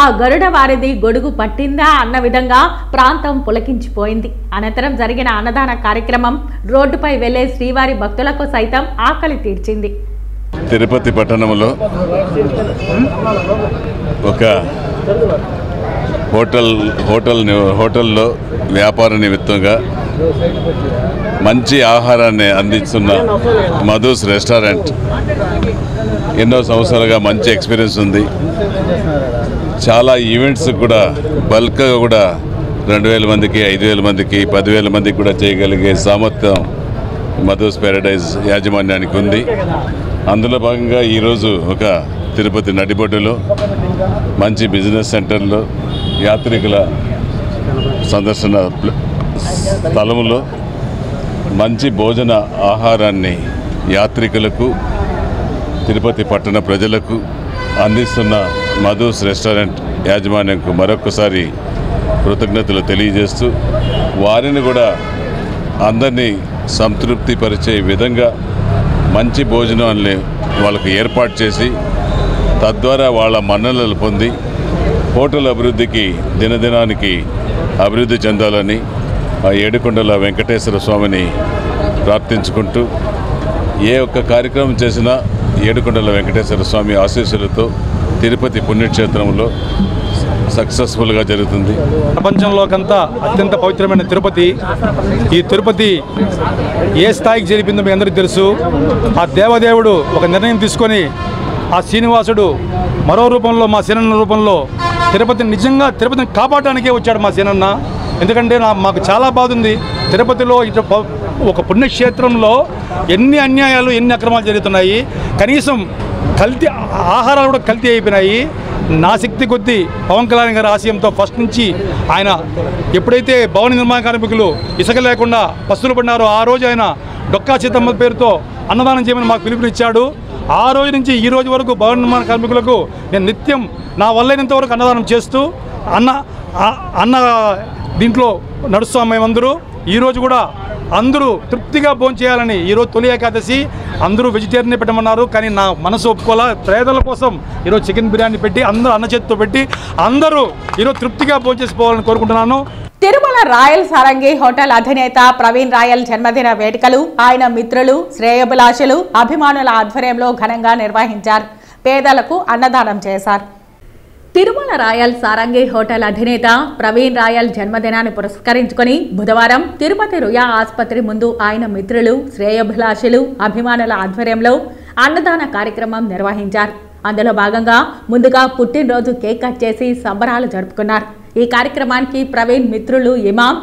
ఆ గరుడ వారిది గొడుగు పట్టిందా అన్న విధంగా ప్రాంతం పులకించిపోయింది. అనంతరం జరిగిన అన్నదాన కార్యక్రమం రోడ్డుపై వెళ్లే శ్రీవారి భక్తులకు సైతం ఆకలి తీర్చింది. తిరుపతి పట్టణంలో ఒక హోటల్లో వ్యాపార నిమిత్తంగా మంచి ఆహారాన్ని అందిస్తున్న మధుస్ రెస్టారెంట్ ఎన్నో సంవత్సరాలుగా మంచి ఎక్స్పీరియన్స్ ఉంది. చాలా ఈవెంట్స్ కూడా బల్క్గా కూడా 2000 మందికి, 5000 మందికి, 10,000 మందికి కూడా చేయగలిగే సామర్థ్యం మధుస్ ప్యారడైజ్ యాజమాన్యానికి ఉంది. అందులో భాగంగా ఈరోజు ఒక తిరుపతి నడిబొడ్డులో మంచి బిజినెస్ సెంటర్లో యాత్రికుల సందర్శన స్థలంలో మంచి భోజన ఆహారాన్ని యాత్రికులకు, తిరుపతి పట్టణ ప్రజలకు అందిస్తున్న మధుస్ రెస్టారెంట్ యాజమాన్యంకు మరొకసారి కృతజ్ఞతలు తెలియజేస్తూ వారిని కూడా అందరినీ సంతృప్తిపరిచే విధంగా మంచి భోజనాన్ని వాళ్ళకు ఏర్పాటు చేసి తద్వారా వాళ్ళ మన్ననలు పొంది హోటల్ అభివృద్ధికి దినదినానికి అభివృద్ధి చెందాలని ఆ ఏడుకొండల వెంకటేశ్వర స్వామిని ప్రార్థించుకుంటూ ఏ ఒక్క కార్యక్రమం చేసినా ఏడుకొండల వెంకటేశ్వర స్వామి ఆశీస్సులతో తిరుపతి పుణ్యక్షేత్రంలో సక్సెస్ఫుల్గా జరుగుతుంది. ప్రపంచంలోకంతా అత్యంత పవిత్రమైన తిరుపతి. ఈ తిరుపతి ఏ స్థాయికి జరిపిందో మీ అందరికీ తెలుసు. ఆ దేవదేవుడు ఒక నిర్ణయం తీసుకొని ఆ శ్రీనివాసుడు మరో రూపంలో, మా సీనన్న రూపంలో తిరుపతిని కాపాడటానికే వచ్చాడు మా సీనన్న. ఎందుకంటే మాకు చాలా బాధ ఉంది. తిరుపతిలో ఇటు ఒక పుణ్యక్షేత్రంలో ఎన్ని అన్యాయాలు, ఎన్ని అక్రమాలు జరుగుతున్నాయి. కనీసం కల్తీ ఆహారాలు కూడా కల్తీ అయిపోయినాయి. నా శక్తి కొద్దీ పవన్ కళ్యాణ్ గారి ఆశయంతో ఫస్ట్ నుంచి ఆయన ఎప్పుడైతే భవన నిర్మాణ కార్మికులు ఇసుక లేకుండా పస్తులు పడినారో ఆ రోజు ఆయన డొక్కా సీతమ్మ పేరుతో అన్నదానం చేయమని మాకు పిలుపునిచ్చాడు. ఆ రోజు నుంచి ఈ రోజు వరకు భవన నిర్మాణ కార్మికులకు నేను నిత్యం నా వల్లైనంత వరకు అన్నదానం చేస్తూ అన్న దీంట్లో నడుస్తాం మేమందరూ. ఈరోజు కూడా అందరూ తృప్తిగా భోంచేయాలని ఈరోజు తొలి ఏకాదశి అందరూ వెజిటేరియన్ పెట్టమన్నారు. కానీ నా మనసు ఒప్పుకోలా. పేదల కోసం ఈరోజు చికెన్ బిర్యానీ పెట్టి అందరూ అన్న చేతితో పెట్టి అందరూ ఈరోజు తృప్తిగా భోంచేసిపోవాలని కోరుకుంటున్నాను. తిరుమల రాయల్ సారంగి హోటల్ అధినేత ప్రవీణ్ రాయల్ జన్మదిన వేడుకలు ఆయన మిత్రులు, శ్రేయోభిలాషులు, అభిమానుల ఆధ్వర్యంలో ఘనంగా నిర్వహించారు. పేదలకు అన్నదానం చేశారు. తిరుమల రాయల్ సారంగి హోటల్ అధినేత ప్రవీణ్ రాయల్ జన్మదినాన్ని పురస్కరించుకుని బుధవారం తిరుపతి రుయా ఆసుపత్రి ముందు ఆయన మిత్రులు, శ్రేయోభిలాషులు, అభిమానుల ఆధ్వర్యంలో అన్నదాన కార్యక్రమం నిర్వహించారు. అందులో భాగంగా ముందుగా పుట్టినరోజు కేక్ కట్ చేసి సంబరాలు జరుపుకున్నారు. ఈ కార్యక్రమానికి ప్రవీణ్ మిత్రులు ఇమాం,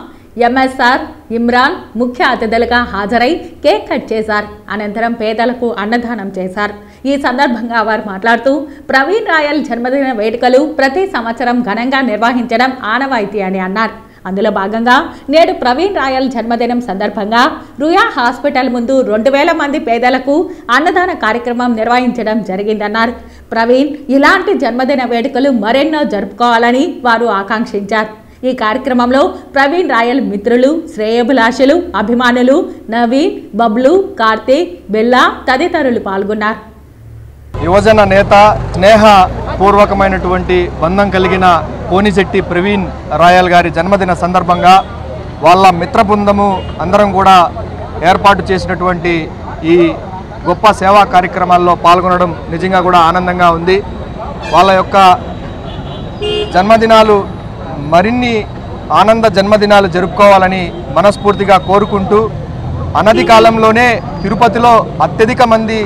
ఎంఎస్ఆర్, ఇమ్రాన్ ముఖ్య అతిథులుగా హాజరై కేక్ కట్ చేశారు. అనంతరం పేదలకు అన్నదానం చేశారు. ఈ సందర్భంగా వారు మాట్లాడుతూ ప్రవీణ్ రాయల్ జన్మదిన వేడుకలు ప్రతి సంవత్సరం ఘనంగా నిర్వహించడం ఆనవాయితీ అని అన్నారు. అందులో భాగంగా నేడు ప్రవీణ్ రాయల్ జన్మదినం సందర్భంగా రుయా హాస్పిటల్ ముందు 2000 మంది పేదలకు అన్నదాన కార్యక్రమం నిర్వహించడం జరిగిందన్నారు. ప్రవీణ్ ఇలాంటి జన్మదిన వేడుకలు మరెన్నో జరుపుకోవాలని వారు ఆకాంక్షించారు. ఈ కార్యక్రమంలో ప్రవీణ్ రాయల్ మిత్రులు, శ్రేయోభిలాషులు, అభిమానులు నవీన్, బబ్లు, కార్తీక్, బెల్లా తదితరులు పాల్గొన్నారు. యువజన నేత, స్నేహపూర్వకమైనటువంటి బంధం కలిగిన కోనిశెట్టి ప్రవీణ్ రాయల్ గారి జన్మదిన సందర్భంగా వాళ్ళ మిత్ర బృందము అందరం కూడా ఏర్పాటు చేసినటువంటి ఈ గొప్ప సేవా కార్యక్రమాల్లో పాల్గొనడం నిజంగా కూడా ఆనందంగా ఉంది. వాళ్ళ యొక్క జన్మదినాలు మరిన్ని ఆనంద జన్మదినాలు జరుపుకోవాలని మనస్ఫూర్తిగా కోరుకుంటూ అనతి కాలంలోనే తిరుపతిలో అత్యధిక మంది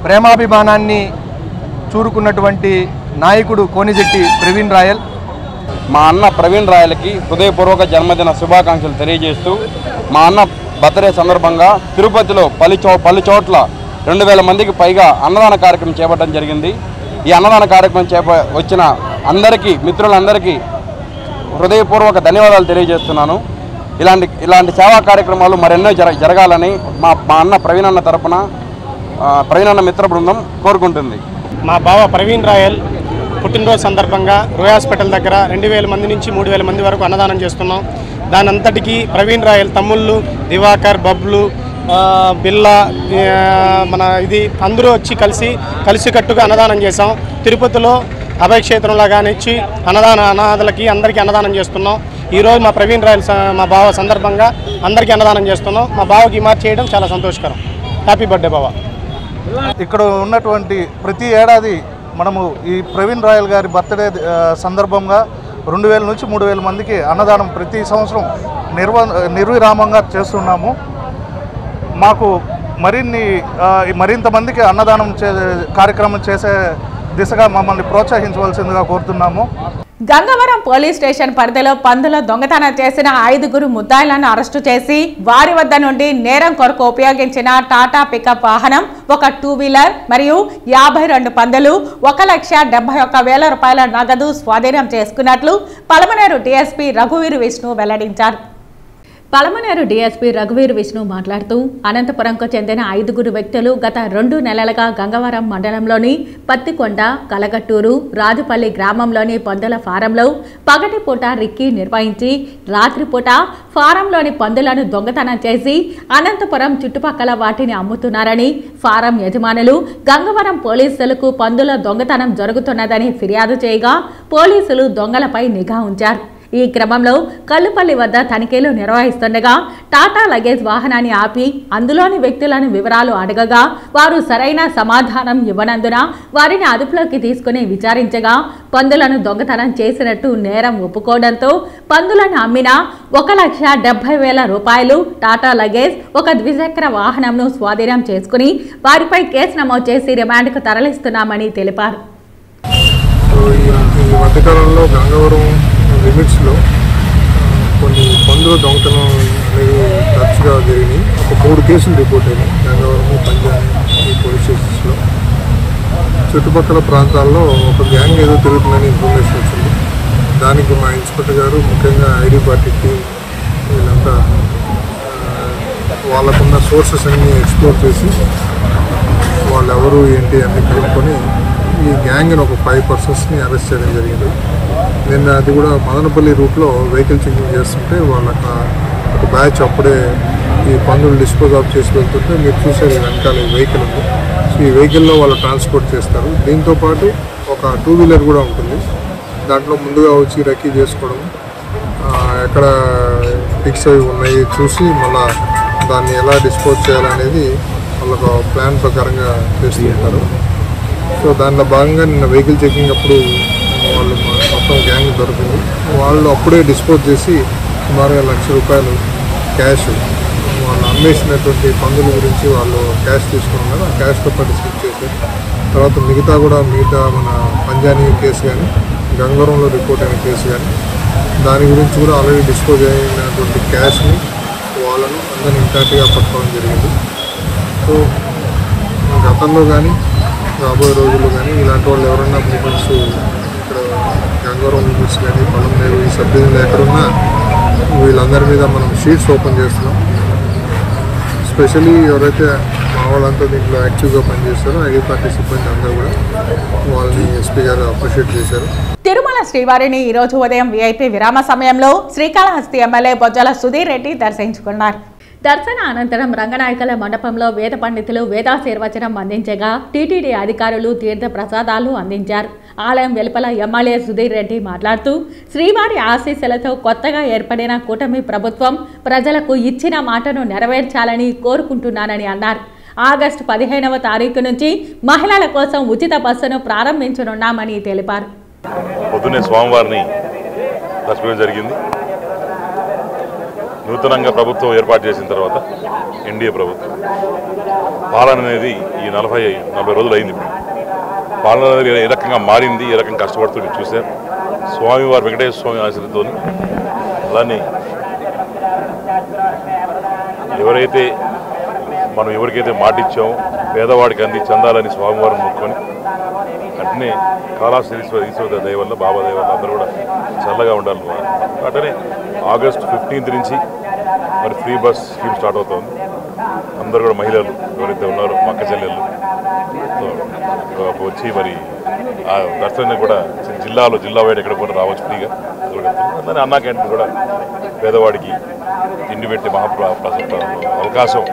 ప్రేమాభిమానాన్ని చూరుకున్నటువంటి నాయకుడు కోనిశెట్టి ప్రవీణ్ రాయల్. మా అన్న ప్రవీణ్ రాయల్కి హృదయపూర్వక జన్మదిన శుభాకాంక్షలు తెలియజేస్తూ మా అన్న బర్త్డే సందర్భంగా తిరుపతిలో పలు చోట్ల 2000 మందికి పైగా అన్నదాన కార్యక్రమం చేపట్టడం జరిగింది. ఈ అన్నదాన కార్యక్రమం వచ్చిన అందరికీ మిత్రులందరికీ హృదయపూర్వక ధన్యవాదాలు తెలియజేస్తున్నాను. ఇలాంటి సేవా కార్యక్రమాలు మరెన్నో జరగాలని మా అన్న ప్రవీణ్ అన్న తరపున ప్రవీణ్ అన్న మిత్ర బృందం కోరుకుంటుంది. మా బావ ప్రవీణ్ రాయల్ పుట్టినరోజు సందర్భంగా రోయ్ హాస్పిటల్ దగ్గర 2000 మంది నుంచి 3000 మంది వరకు అన్నదానం చేస్తున్నాం. దాని అంతటికీ ప్రవీణ్ రాయల్ తమ్ముళ్ళు దివాకర్, బబ్లు, బిల్లా, మన అందరూ వచ్చి కలిసికట్టుగా అన్నదానం చేసాం. తిరుపతిలో అభయక్షేత్రంలో కానిచ్చి అనాథలకి అందరికీ అన్నదానం చేస్తున్నాం. ఈరోజు మా ప్రవీణ్ రాయల్ మా బావ సందర్భంగా అందరికీ అన్నదానం చేస్తున్నాం. మా బావకి మార్చి చేయడం చాలా సంతోషకరం. హ్యాపీ బర్త్డే బావ. ఇక్కడ ఉన్నటువంటి ప్రతి ఏడాది మనము ఈ ప్రవీణ్ రాయల్ గారి బర్త్డే సందర్భంగా 2000 నుంచి 3000 మందికి అన్నదానం ప్రతి సంవత్సరం నిర్విరామంగా చేస్తున్నాము. మాకు మరింత మందికి అన్నదానం కార్యక్రమం చేసే దిశగా మమ్మల్ని ప్రోత్సహించవలసిందిగా కోరుతున్నాము. గంగవరం పోలీస్ స్టేషన్ పరిధిలో పందుల దొంగతనం చేసిన 5 ముద్దాయిలను అరెస్టు చేసి వారి వద్ద నుండి నేరం కొరకు ఉపయోగించిన టాటా పికప్ వాహనం, ఒక 2 వీలర్ మరియు 52 పందులు, 1,71,000 రూపాయల నగదు స్వాధీనం చేసుకున్నట్లు పలమనేరు డీఎస్పీ రఘువీర్ విష్ణు వెల్లడించారు. పలమనేరు డీఎస్పీ రఘువీర్ విష్ణు మాట్లాడుతూ అనంతపురంకు చెందిన 5 వ్యక్తులు గత 2 నెలలుగా గంగవరం మండలంలోని పత్తికొండ, కలగట్టూరు, రాజుపల్లి గ్రామంలోని పందుల ఫారంలో పగటిపూట రిక్కీ నిర్వహించి రాత్రిపూట ఫారంలోని పందులను దొంగతనం చేసి అనంతపురం చుట్టుపక్కల వాటిని అమ్ముతున్నారని ఫారం యజమానులు గంగవరం పోలీసులకు పందుల దొంగతనం జరుగుతున్నదని ఫిర్యాదు చేయగా పోలీసులు దొంగలపై నిఘా ఉంచారు. ఈ క్రమంలో కల్లుపల్లి వద్ద తనిఖీలు నిర్వహిస్తుండగా టాటా లగేజ్ వాహనాన్ని ఆపి అందులోని వ్యక్తులను వివరాలు అడగగా వారు సరైన సమాధానం ఇవ్వనందున వారిని అదుపులోకి తీసుకుని విచారించగా పందులను దొంగతనం చేసినట్టు నేరం ఒప్పుకోవడంతో పందులను అమ్మిన 1,70,000 రూపాయలు, టాటా లగేజ్, ఒక ద్విచక్ర వాహనంను స్వాధీనం చేసుకుని వారిపై కేసు నమోదు చేసి రిమాండ్కు తరలిస్తున్నామని తెలిపారు. మధ్యకాలంలో గంగవరం లిమిట్స్లో కొన్ని పందుల దొంగతనం అనేవి తరచుగా జరిగినాయి. ఒక 3 కేసులు రిపోర్ట్ అయినాయి గంగవరము, పంజాని ఈ పోలీస్ స్టేషన్స్లో. చుట్టుపక్కల ప్రాంతాల్లో ఒక గ్యాంగ్ ఏదో తిరుగుతుందని ఇన్ఫర్మేషన్ వచ్చింది. దానికి మా ఇన్స్పెక్టర్ గారు, ముఖ్యంగా ఐడి పార్టీ టీం వీళ్ళంతా వాళ్ళకున్న సోర్సెస్ అన్నీ ఎక్స్ప్లోర్ చేసి వాళ్ళు ఎవరు ఏంటి అన్నీ కలుపుకొని ఈ గ్యాంగ్ని ఒక 5 పర్సన్స్ని అరెస్ట్ చేయడం జరిగింది. నిన్న అది కూడా మదనపల్లి రూట్లో వెహికల్ చెకింగ్ చేస్తుంటే వాళ్ళకి ఒక బ్యాచ్ అప్పుడే ఈ పందులు డిస్పోజ్ ఆఫ్ చేసి వెళ్తుంటే మీరు చూసేది వెనకాల ఈ వెహికల్ ఉంది. సో ఈ వెహికల్లో వాళ్ళు ట్రాన్స్పోర్ట్ చేస్తారు. దీంతోపాటు ఒక 2 వీలర్ కూడా ఉంటుంది. దాంట్లో ముందుగా వచ్చి రెక్కీ చేసుకోవడం, ఎక్కడ పిక్స్ అవి ఉన్నాయి చూసి మళ్ళీ దాన్ని ఎలా డిస్పోజ్ చేయాలనేది వాళ్ళకు ప్లాన్ ప్రకారంగా చేస్తూ ఉంటారు. సో దానిలో భాగంగా నిన్న వెహికల్ చెకింగ్ అప్పుడు వాళ్ళు మొత్తం గ్యాంగ్ దొరికింది. వాళ్ళు అప్పుడే డిస్పోజ్ చేసి సుమారుగా ₹1,00,000 క్యాష్, వాళ్ళు అమ్మేసినటువంటి పందుల గురించి వాళ్ళు క్యాష్ తీసుకున్నారు. ఆ క్యాష్తో పాటు స్లిప్ చేశారు. తర్వాత మిగతా మన పంజానీ కేసు కానీ, గంగవరంలో రిపోర్ట్ అయిన కేసు కానీ, దాని గురించి కూడా ఆల్రెడీ డిస్పోజ్ అయినటువంటి క్యాష్ని వాళ్ళను అందరినీ ఇంటాక్ట్గా పట్టుకోవడం జరిగింది. సో గతంలో కానీ రాబోయే రోజుల్లో కానీ ఇలాంటి వాళ్ళు ఎవరైనా మూమెంట్స్ ఇక్కడ గంగవరం మూమెంట్స్ కానీ పలమనేరు ఈ సబ్ డివిజన్లో ఎక్కడున్నా వీళ్ళందరి మీద మనం షీట్స్ ఓపెన్ చేస్తున్నాం. స్పెషల్లీ ఎవరైతే మా వాళ్ళంతా దీంట్లో యాక్టివ్గా పనిచేస్తారో ఐడి పార్టీ సిబ్బంది అందరూ కూడా వాళ్ళని ఎస్పీ గారు అప్రిషియేట్ చేశారు. తిరుమల శ్రీవారిని ఈరోజు ఉదయం వీఐపీ విరామ సమయంలో శ్రీకాళహస్తి ఎమ్మెల్యే బొజ్జల సుధీర్ రెడ్డి దర్శించుకున్నారు. దర్శన అనంతరం రంగనాయకుల మండపంలో వేద పండితులు వేదాశీర్వచనం అందించగా టీటీడీ అధికారులు తీర్థ ప్రసాదాలు అందించారు. ఆలయం వెలుపల ఎమ్మెల్యే సుధీర్ రెడ్డి మాట్లాడుతూ శ్రీవారి ఆశీస్సులతో కొత్తగా ఏర్పడిన కూటమి ప్రభుత్వం ప్రజలకు ఇచ్చిన మాటను నెరవేర్చాలని కోరుకుంటున్నానని అన్నారు. ఆగస్టు 15వ తారీఖు నుంచి మహిళల కోసం ఉచిత బస్సును ప్రారంభించనున్నామని తెలిపారు. పొద్దున్నే స్వామివారిని దర్శించడం జరిగింది. నూతనంగా ప్రభుత్వం ఏర్పాటు చేసిన తర్వాత ఎన్డీఏ ప్రభుత్వం పాలన అనేది ఈ 40 రోజులు అయింది. పాలన అనేది ఏ రకంగా మారింది, ఏ రకంగా కష్టపడుతుంది చూశారు. స్వామివారి వెంకటేశ్వర స్వామి ఆశీర్వాదంతో అలానే మనం ఎవరికైతే మాట ఇచ్చామో పేదవాడికి అంది చెందాలని స్వామివారిని మొక్కుకొని అట్నే ఈశ్వర దయ వల్ల బాబా దయ వల్ల అందరూ కూడా చల్లగా ఉండాలి. అట్లనే ఆగస్టు 15 నుంచి మరి ఫ్రీ బస్ స్కీమ్ స్టార్ట్ అవుతుంది. అందరూ కూడా మహిళలు ఎవరైతే ఉన్నారో మక్క చెల్లెళ్ళు వచ్చి మరి ఆ దర్శనాన్ని కూడా జిల్లా బయట ఎక్కడ కూడా రావచ్చు ఫ్రీగా. అట్లనే అన్నా క్యాంటీన్ కూడా పేదవాడికి తిండి పెట్టి అవకాశం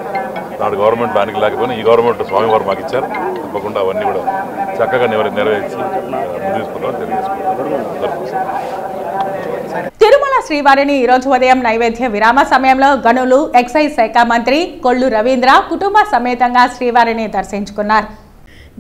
నాడు గవర్నమెంట్ దానికి లేకపోయినా ఈ గవర్నమెంట్ స్వామివారు మాకు ఇచ్చారు. తప్పకుండా అవన్నీ కూడా చక్కగా నెరవేర్చి ముందు తీసుకుంటామని తెలియజేసుకుంటాం. తిరుమల శ్రీవారిని ఈరోజు ఉదయం నైవేద్య విరామ సమయంలో గనులు ఎక్సైజ్ శాఖ మంత్రి కొల్లు రవీంద్ర కుటుంబ సమేతంగా శ్రీవారిని దర్శించుకున్నారు.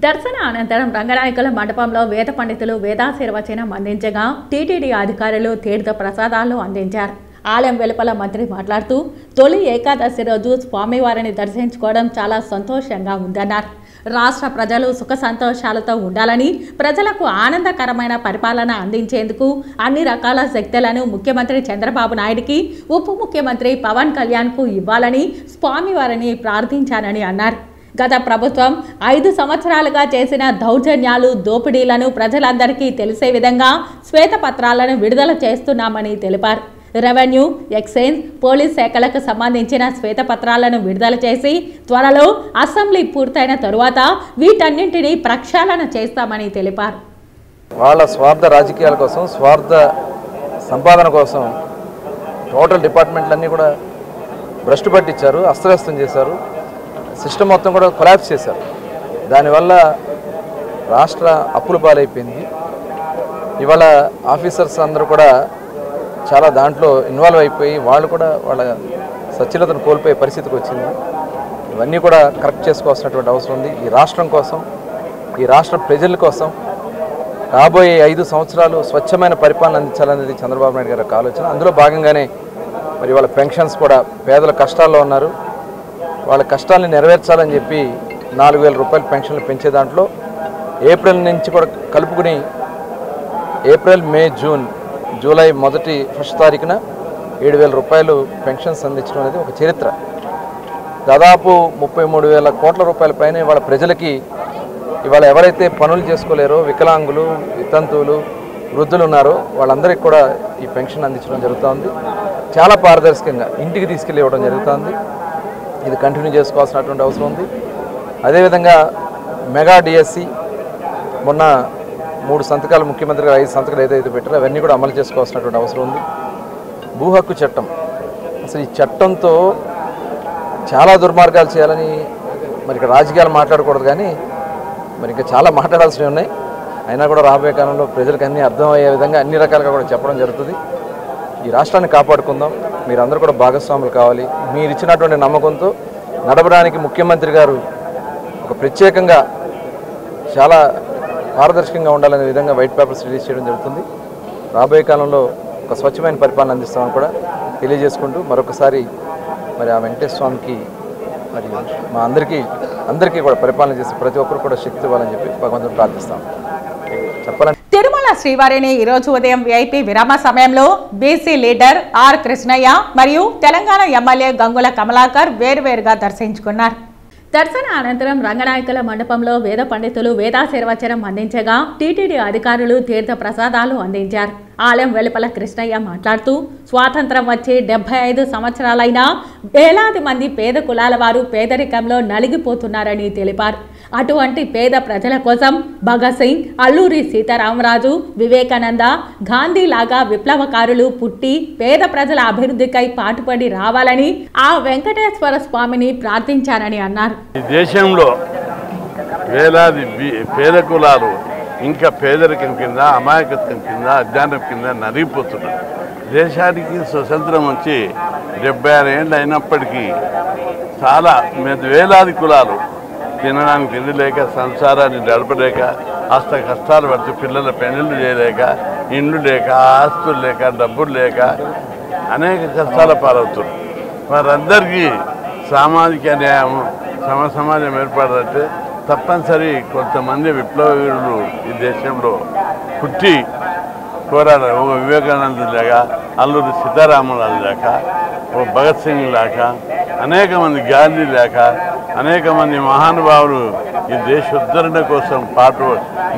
దర్శన అనంతరం రంగనాయకుల మండపంలో వేద పండితులు వేదాశీర్వచనం అందించగా టీటీడీ అధికారులు తీర్థ ప్రసాదాలు అందించారు. ఆలయం వెలుపల మంత్రి మాట్లాడుతూ తొలి ఏకాదశి రోజు స్వామివారిని దర్శించుకోవడం చాలా సంతోషంగా ఉందన్నారు. రాష్ట్ర ప్రజలు సుఖ సంతోషాలతో ఉండాలని, ప్రజలకు ఆనందకరమైన పరిపాలన అందించేందుకు అన్ని రకాల శక్తులను ముఖ్యమంత్రి చంద్రబాబు నాయుడికి, ఉప ముఖ్యమంత్రి పవన్ కళ్యాణ్కు ఇవ్వాలని స్వామివారిని ప్రార్థించానని అన్నారు. గత ప్రభుత్వం 5 సంవత్సరాలుగా చేసిన దౌర్జన్యాలు, దోపిడీలను ప్రజలందరికీ తెలిసే విధంగా శ్వేతపత్రాలను విడుదల చేస్తున్నామని తెలిపారు. రెవెన్యూ, ఎక్సైజ్, పోలీస్ శాఖలకు సంబంధించిన శ్వేతపత్రాలను విడుదల చేసి త్వరలో అసెంబ్లీ పూర్తయిన తరువాత వీటన్నింటినీ ప్రక్షాళన చేస్తామని తెలిపారు. వాళ్ళ స్వార్థ రాజకీయాల కోసం, స్వార్థ సంపాదన కోసం టోటల్ డిపార్ట్మెంట్లన్నీ కూడా భ్రష్టు పట్టించారు, అస్తవ్యస్తం చేశారు. సిస్టమ్ మొత్తం కూడా కొలాప్స్ చేశారు. దానివల్ల రాష్ట్ర అప్పుల పాలైపోయింది. ఇవాళ ఆఫీసర్స్ అందరూ కూడా చాలా దాంట్లో ఇన్వాల్వ్ అయిపోయి వాళ్ళు కూడా వాళ్ళ సచ్ఛిలతను కోల్పోయే పరిస్థితికి వచ్చింది. ఇవన్నీ కూడా కరెక్ట్ చేసుకోవాల్సినటువంటి అవసరం ఉంది. ఈ రాష్ట్రం కోసం, ఈ రాష్ట్ర ప్రజల కోసం రాబోయే 5 సంవత్సరాలు స్వచ్ఛమైన పరిపాలన అందించాలనేది చంద్రబాబు నాయుడు గారి ఆలోచన. అందులో భాగంగానే మరి వాళ్ళ పెన్షన్స్ కూడా పేదల కష్టాల్లో ఉన్నారు, వాళ్ళ కష్టాలను నెరవేర్చాలని చెప్పి 4,000 రూపాయలు పెన్షన్లు పెంచే దాంట్లో ఏప్రిల్ నుంచి కూడా కలుపుకుని ఏప్రిల్, మే, జూలై ఫస్ట్ తారీఖున 7,000 రూపాయలు పెన్షన్స్ అందించడం అనేది ఒక చరిత్ర. దాదాపు 33,000 కోట్ల రూపాయల పైన వాళ్ళ ప్రజలకి ఇవాళ ఎవరైతే పనులు చేసుకోలేరో, వికలాంగులు, వితంతువులు, వృద్ధులు ఉన్నారో వాళ్ళందరికీ కూడా ఈ పెన్షన్ అందించడం జరుగుతుంది. చాలా పారదర్శకంగా ఇంటికి తీసుకెళ్ళి ఇవ్వడం జరుగుతుంది. ఇది కంటిన్యూ చేసుకోవాల్సినటువంటి అవసరం ఉంది. అదేవిధంగా మెగా డిఎస్సి మొన్న 3 సంతకాలు ముఖ్యమంత్రి గారు 5 సంతకాలు ఏదైతే పెట్టారో అవన్నీ కూడా అమలు చేసుకోవాల్సినటువంటి అవసరం ఉంది. భూ హక్కు చట్టం, అసలు ఈ చట్టంతో చాలా దుర్మార్గాలు చేయాలని మరి ఇక్కడ రాజకీయాలు మాట్లాడకూడదు, కానీ మరి ఇంకా చాలా మాట్లాడాల్సినవి ఉన్నాయి. అయినా కూడా రాబోయే కాలంలో ప్రజలకు అన్నీ అర్థమయ్యే విధంగా అన్ని రకాలుగా కూడా చెప్పడం జరుగుతుంది. ఈ రాష్ట్రాన్ని కాపాడుకుందాం, మీరందరూ కూడా భాగస్వాములు కావాలి. మీరు ఇచ్చినటువంటి నమ్మకంతో నడపడానికి ముఖ్యమంత్రి గారు ఒక ప్రత్యేకంగా చాలా పారదర్శకంగా ఉండాలనే విధంగా వైట్ పేపర్స్ రిలీజ్ చేయడం జరుగుతుంది. రాబోయే కాలంలో ఒక స్వచ్ఛమైన పరిపాలన అందిస్తామని కూడా తెలియజేసుకుంటూ మరొకసారి మరి ఆ వెంకటేశ్వర స్వామికి మరి మా అందరికీ కూడా పరిపాలన చేసి ప్రతి ఒక్కరు కూడా శక్తి ఇవ్వాలని చెప్పి భగవంతుని ప్రార్థిస్తాం. చెప్పాలని తిరుమల శ్రీవారిని ఈరోజు ఉదయం విఐపి విరామ సమయంలో బీసీ లీడర్ ఆర్ కృష్ణయ్య మరియు తెలంగాణ ఎమ్మెల్యే గంగుల కమలాకర్ వేరువేరుగా దర్శించుకున్నారు. దర్శన అనంతరం రంగనాయకుల మండపంలో వేద పండితులు వేదాశీర్వచనం అందించగా టీటీడీ అధికారులు తీర్థ ప్రసాదాలు అందించారు. ఆలయం వెలుపల కృష్ణయ్య మాట్లాడుతూ స్వాతంత్రం వచ్చి 75 సంవత్సరాలైనా వేలాది మంది పేద కులాల వారు పేదరికంలో నలిగిపోతున్నారని తెలిపారు. అటువంటి పేద ప్రజల కోసం భగత్ సింగ్, అల్లూరి సీతారామరాజు, వివేకానంద, గాంధీ లాగా విప్లవకారులు పుట్టి పేద ప్రజల అభివృద్ధికై పాటుపడి రావాలని ఆ వెంకటేశ్వర స్వామిని ప్రార్థించారని అన్నారు. ఈ దేశంలో వేలాది పేద కులాలు ఇంకా పేదరికం కింద, అమాయకత్వం కింద, అజ్ఞానం కింద నలిగిపోతున్నారు. దేశానికి స్వతంత్రం వచ్చి 76 ఏళ్ళు అయినప్పటికీ చాలా వేలాది కులాలు తినడానికి తిండి లేక, సంసారాన్ని నడపలేక, అష్ట కష్టాలు పడుతూ పిల్లల పెళ్లిళ్ళు చేయలేక, ఇండ్లు లేక, ఆస్తులు లేక, డబ్బులు లేక అనేక కష్టాల పాలవుతున్నారు. వారందరికీ సామాజిక న్యాయం, సమాజం ఏర్పడాలంటే తప్పనిసరి కొంతమంది విప్లవ వీరులు ఈ దేశంలో పుట్టి పోరాడారు. ఓ వివేకానంద లేక, అల్లూరి సీతారామరాజు లేక, ఓ భగత్ సింగ్ లేక, అనేక మంది గాంధీ లేక, అనేక మంది మహానుభావులు ఈ దేశోద్ధరణ కోసం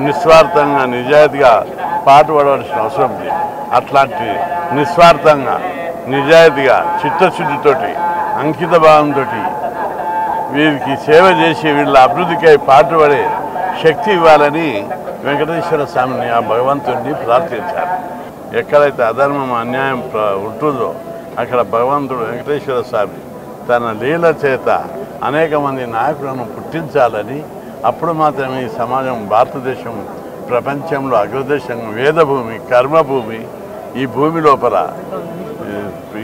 నిస్వార్థంగా నిజాయితీగా పాటుపడవలసిన అవసరం ఉంది. అట్లాంటి నిస్వార్థంగా నిజాయితీగా చిత్తశుద్ధితోటి అంకిత భావంతో వీరికి సేవ చేసి వీళ్ళ అభివృద్ధికై పాటుపడే శక్తి ఇవ్వాలని వెంకటేశ్వర స్వామిని ఆ భగవంతుడిని ప్రార్థించారు. ఎక్కడైతే అధర్మం అన్యాయం ఉంటుందో అక్కడ భగవంతుడు వెంకటేశ్వర స్వామి తన లీల చేత అనేక మంది నాయకులను పుట్టించాలని, అప్పుడు మాత్రమే ఈ సమాజం భారతదేశం ప్రపంచంలో అగ్రదేశం, వేదభూమి, కర్మభూమి. ఈ భూమి లోపల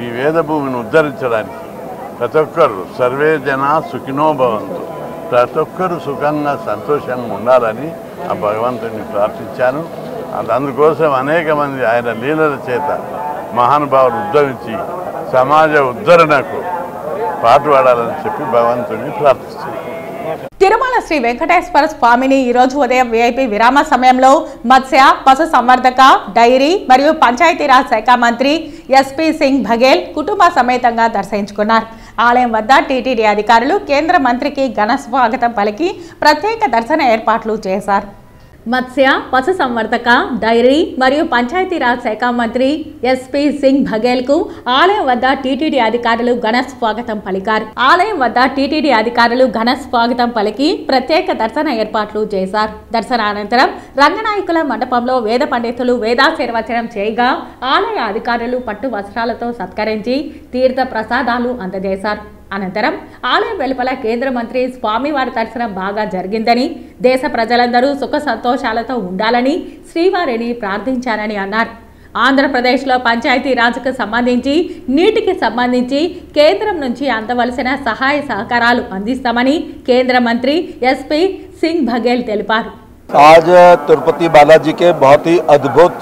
ఈ వేదభూమిని ఉద్ధరించడానికి ప్రతి ఒక్కరు సర్వే జన సుఖినో భవంతు, ప్రతి ఒక్కరు సుఖంగా సంతోషంగా ఉండాలని ఆ భగవంతుడిని ప్రార్థించాను. అందుకోసం అనేక మంది ఆయన లీలల చేత మహానుభావులు ఉద్ధరించి సమాజ ఉద్ధరణకు పాటుపడాలని చెప్పి భగవంతుడిని ప్రార్థిస్తున్నాను. తిరుమల శ్రీ వెంకటేశ్వర స్వామిని ఈరోజు ఉదయం విఐపి విరామ సమయంలో మత్స్య, పశు సంవర్ధక, డైరీ మరియు పంచాయతీరాజ్ శాఖ మంత్రి ఎస్పీ సింగ్ బఘేల్ కుటుంబ సమేతంగా దర్శించుకున్నారు. ఆలయం వద్ద టీటీడీ అధికారులు కేంద్ర మంత్రికి ఘన స్వాగతం పలికి ప్రత్యేక దర్శన ఏర్పాట్లు చేశారు. మత్స్య, పశు సంవర్ధక, డైరీ మరియు పంచాయతీరాజ్ శాఖ మంత్రి ఎస్పీ సింగ్ బఘేల్కు ఆలయం వద్ద టీటీడీ అధికారులు ఘన స్వాగతం పలికారు. ఆలయం వద్ద టీటీడీ అధికారులు ఘన స్వాగతం పలికి ప్రత్యేక దర్శన ఏర్పాట్లు చేశారు. దర్శనానంతరం రంగనాయకుల మండపంలో వేద పండితులు వేదాశీర్వచనం చేయగా ఆలయ అధికారులు పట్టు వస్త్రాలతో సత్కరించి తీర్థ ప్రసాదాలు అందజేశారు. అనంతరం ఆలయం వెలుపల కేంద్ర మంత్రి స్వామివారి దర్శనం బాగా జరిగిందని, దేశ ప్రజలందరూ సుఖ సంతోషాలతో ఉండాలని శ్రీవారిని ప్రార్థించారని అన్నారు. ఆంధ్రప్రదేశ్లో పంచాయతీరాజ్కు సంబంధించి నీటికి సంబంధించి కేంద్రం నుంచి అందవలసిన సహాయ సహకారాలు అందిస్తామని కేంద్ర మంత్రి ఎస్పీ సింగ్ బఘేల్ తెలిపారు. आज तिरुपति बालाजी के बहुत ही अद्भुत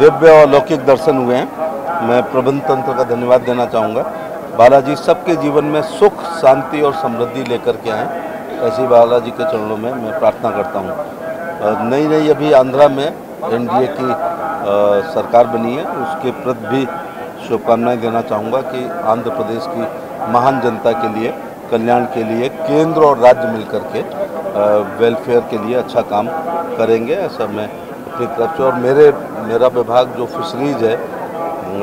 दिव्य और लौकिक दर्शन हुए हैं. मैं प्रबंध तंत्र का धन्यवाद देना चाहूँगा. बालाजी सबके जीवन में सुख, शांति और समृद्धि लेकर के आएँ, ऐसी बालाजी के चरणों में मैं प्रार्थना करता हूँ. नई अभी आंध्रा में एनडीए की सरकार बनी है, उसके प्रति भी शुभकामनाएं देना चाहूँगा कि आंध्र प्रदेश की महान जनता के लिए, कल्याण के लिए केंद्र और राज्य मिलकर के वेलफेयर के लिए अच्छा काम करेंगे, ऐसा मैं अपनी तरफ से. और मेरा विभाग जो फिशरीज है,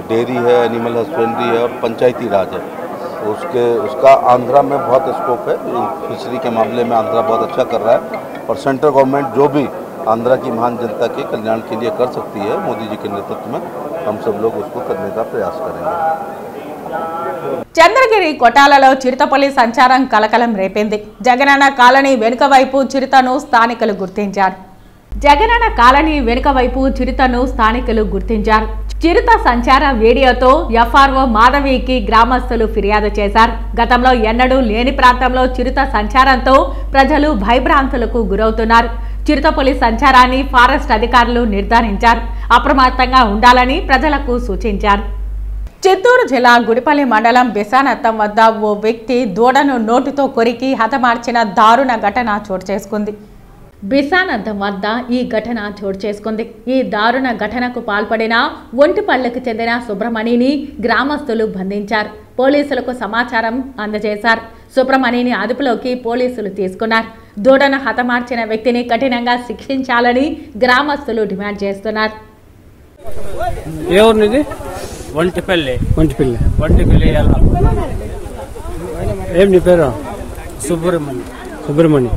डेयरी है, एनिमल हस्बेंड्री है और पंचायती राज है, उसका आंध्रा में बहुत स्कोप है. फिशरी के मामले में आंध्रा बहुत अच्छा कर रहा है और सेंट्रल गवर्नमेंट जो भी आंध्रा की महान जनता के कल्याण के लिए कर सकती है मोदी जी के नेतृत्व में, हम सब लोग उसको करने का प्रयास करेंगे. చంద్రగిరి కొటాలలో చిరుతపులి సంచారం కలకలం రేపింది. జగనన్న కాలనీ వెనుక వైపు చిరుతను స్థానికులు గుర్తించారు. చిరుత సంచార వీడియోతో ఎఫ్ఆర్ఓ మాధవికి గ్రామస్తులు ఫిర్యాదు చేశారు. గతంలో ఎన్నడూ లేని ప్రాంతంలో చిరుత సంచారంతో ప్రజలు భయభ్రాంతులకు గురవుతున్నారు. చిరుతపులి సంచారాన్ని ఫారెస్ట్ అధికారులు నిర్ధారించారు. అప్రమత్తంగా ఉండాలని ప్రజలకు సూచించారు. చిత్తూరు జిల్లా గుడిపల్లి మండలం బిసానత్తం వద్ద ఓ వ్యక్తి దూడను నోటితో కొరికి హతమార్చిన దారుణ ఘటన చోటు చేసుకుంది. ఈ దారుణ ఘటనకు పాల్పడిన ఒంటిపల్లికి చెందిన సుబ్రమణిని గ్రామస్తులు బంధించారు. పోలీసులకు సమాచారం అందజేశారు. సుబ్రమణిని అదుపులోకి పోలీసులు తీసుకున్నారు. దూడను హతమార్చిన వ్యక్తిని కఠినంగా శిక్షించాలని గ్రామస్తులు డిమాండ్ చేస్తున్నారు. ఒంటిపల్లి ఏం నీ పేరు? సుబ్రమణి.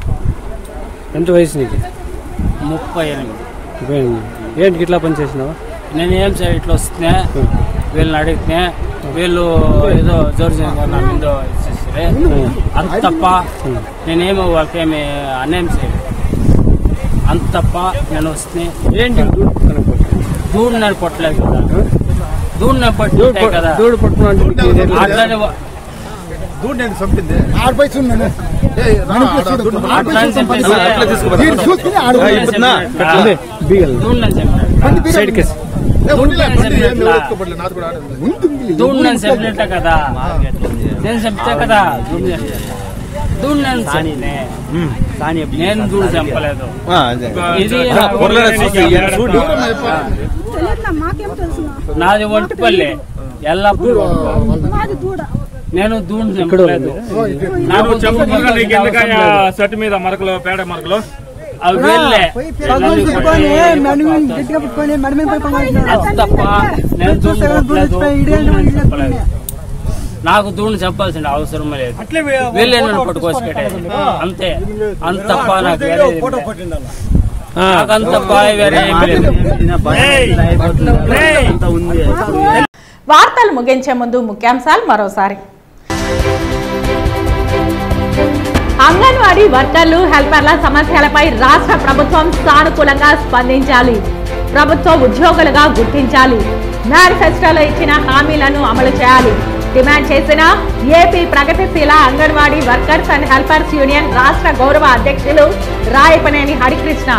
ఎంత వయసు నీకు? 38. ఏంటి ఇట్లా పని చేసినావా? నేను ఏం చేయ ఇట్లా వస్తున్నా, వీళ్ళని అడిగితే వీళ్ళు ఏదో జోరు నా మీద ఇచ్చేసారే, అంత తప్ప నేనేమో వాళ్ళకేమి అన్యాయం చేయలేదు. అంత తప్ప నేను వస్తే ఏంటి దూడు నేను కొట్టలేదు కదా, దూడు నేను పట్టు కదా, దూడు పట్టుకున్నా దూడని చంపింది కదా నేను చెప్తే కదా నేను దూడు చంపలేదు నాది ఒంటిపల్లి ఎల్లప్పుడు నేను దూడు చంపలేదు నాకు షర్ట్ మీద మరకలు పేడ మరకలు అవి వెళ్ళే తప్ప నేను చంపలేదు నాకు దూడు చెప్పాల్సిన అవసరం లేదు వెళ్ళే నన్ను పట్టుకోసుకెట్టే అంతే అంత తప్ప నాకు నాకంత తప్ప వేరే ఏమీ లేదు. వార్తలు ముగించే ముందు ముఖ్యాంశాలు మరోసారి. అంగన్వాడీ వర్కర్లు హెల్పర్ల సమస్యలపై రాష్ట్ర ప్రభుత్వం సానుకూలంగా స్పందించాలి, ప్రభుత్వ ఉద్యోగులుగా గుర్తించాలి, మేనిఫెస్టోలో ఇచ్చిన హామీలను అమలు చేయాలి డిమాండ్ చేసిన ఏపీ ప్రగతిశీల anganwadi workers and helpers union రాష్ట్ర గౌరవ అధ్యక్షులు రాయపనేని హరికృష్ణ.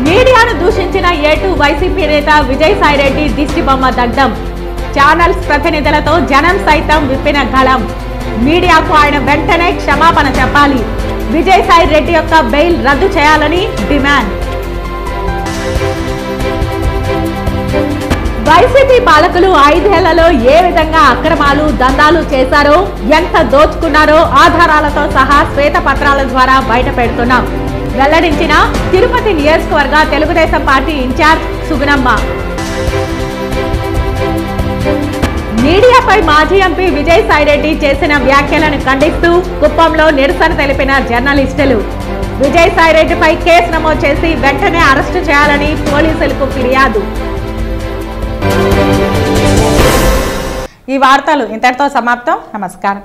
మీడియాను దూషించిన ఏటు వైసీపీ నేత విజయసాయిరెడ్డి దిష్టిబొమ్మ దగ్ధం, ఛానల్స్ ప్రతినిధులతో జనం సైతం విప్పిన గళం. మీడియాకు ఆయన వెంటనే క్షమాపణ చెప్పాలి, విజయసాయిరెడ్డి యొక్క బెయిల్ రద్దు చేయాలని డిమాండ్. వైసీపీ పాలకులు 5 ఏళ్లలో ఏ విధంగా అక్రమాలు దందాలు చేశారో, ఎంత దోచుకున్నారో ఆధారాలతో సహా శ్వేతపత్రాల ద్వారా బయట పెడుతున్నాం వెల్లడించిన తిరుపతి నియోజకవర్గ తెలుగుదేశం పార్టీ ఇన్ఛార్జ్ సుగుణమ్మ. మీడియాపై మాజీ ఎంపీ విజయసాయిరెడ్డి చేసిన వ్యాఖ్యలను ఖండిస్తూ కుప్పంలో నిరసన తెలిపిన జర్నలిస్టులు. విజయసాయిరెడ్డిపై కేసు నమోదు చేసి వెంటనే అరెస్టు చేయాలని పోలీసులకు ఫిర్యాదు. ఈ వార్తలు ఇంతటితో సమాప్తం. నమస్కారం.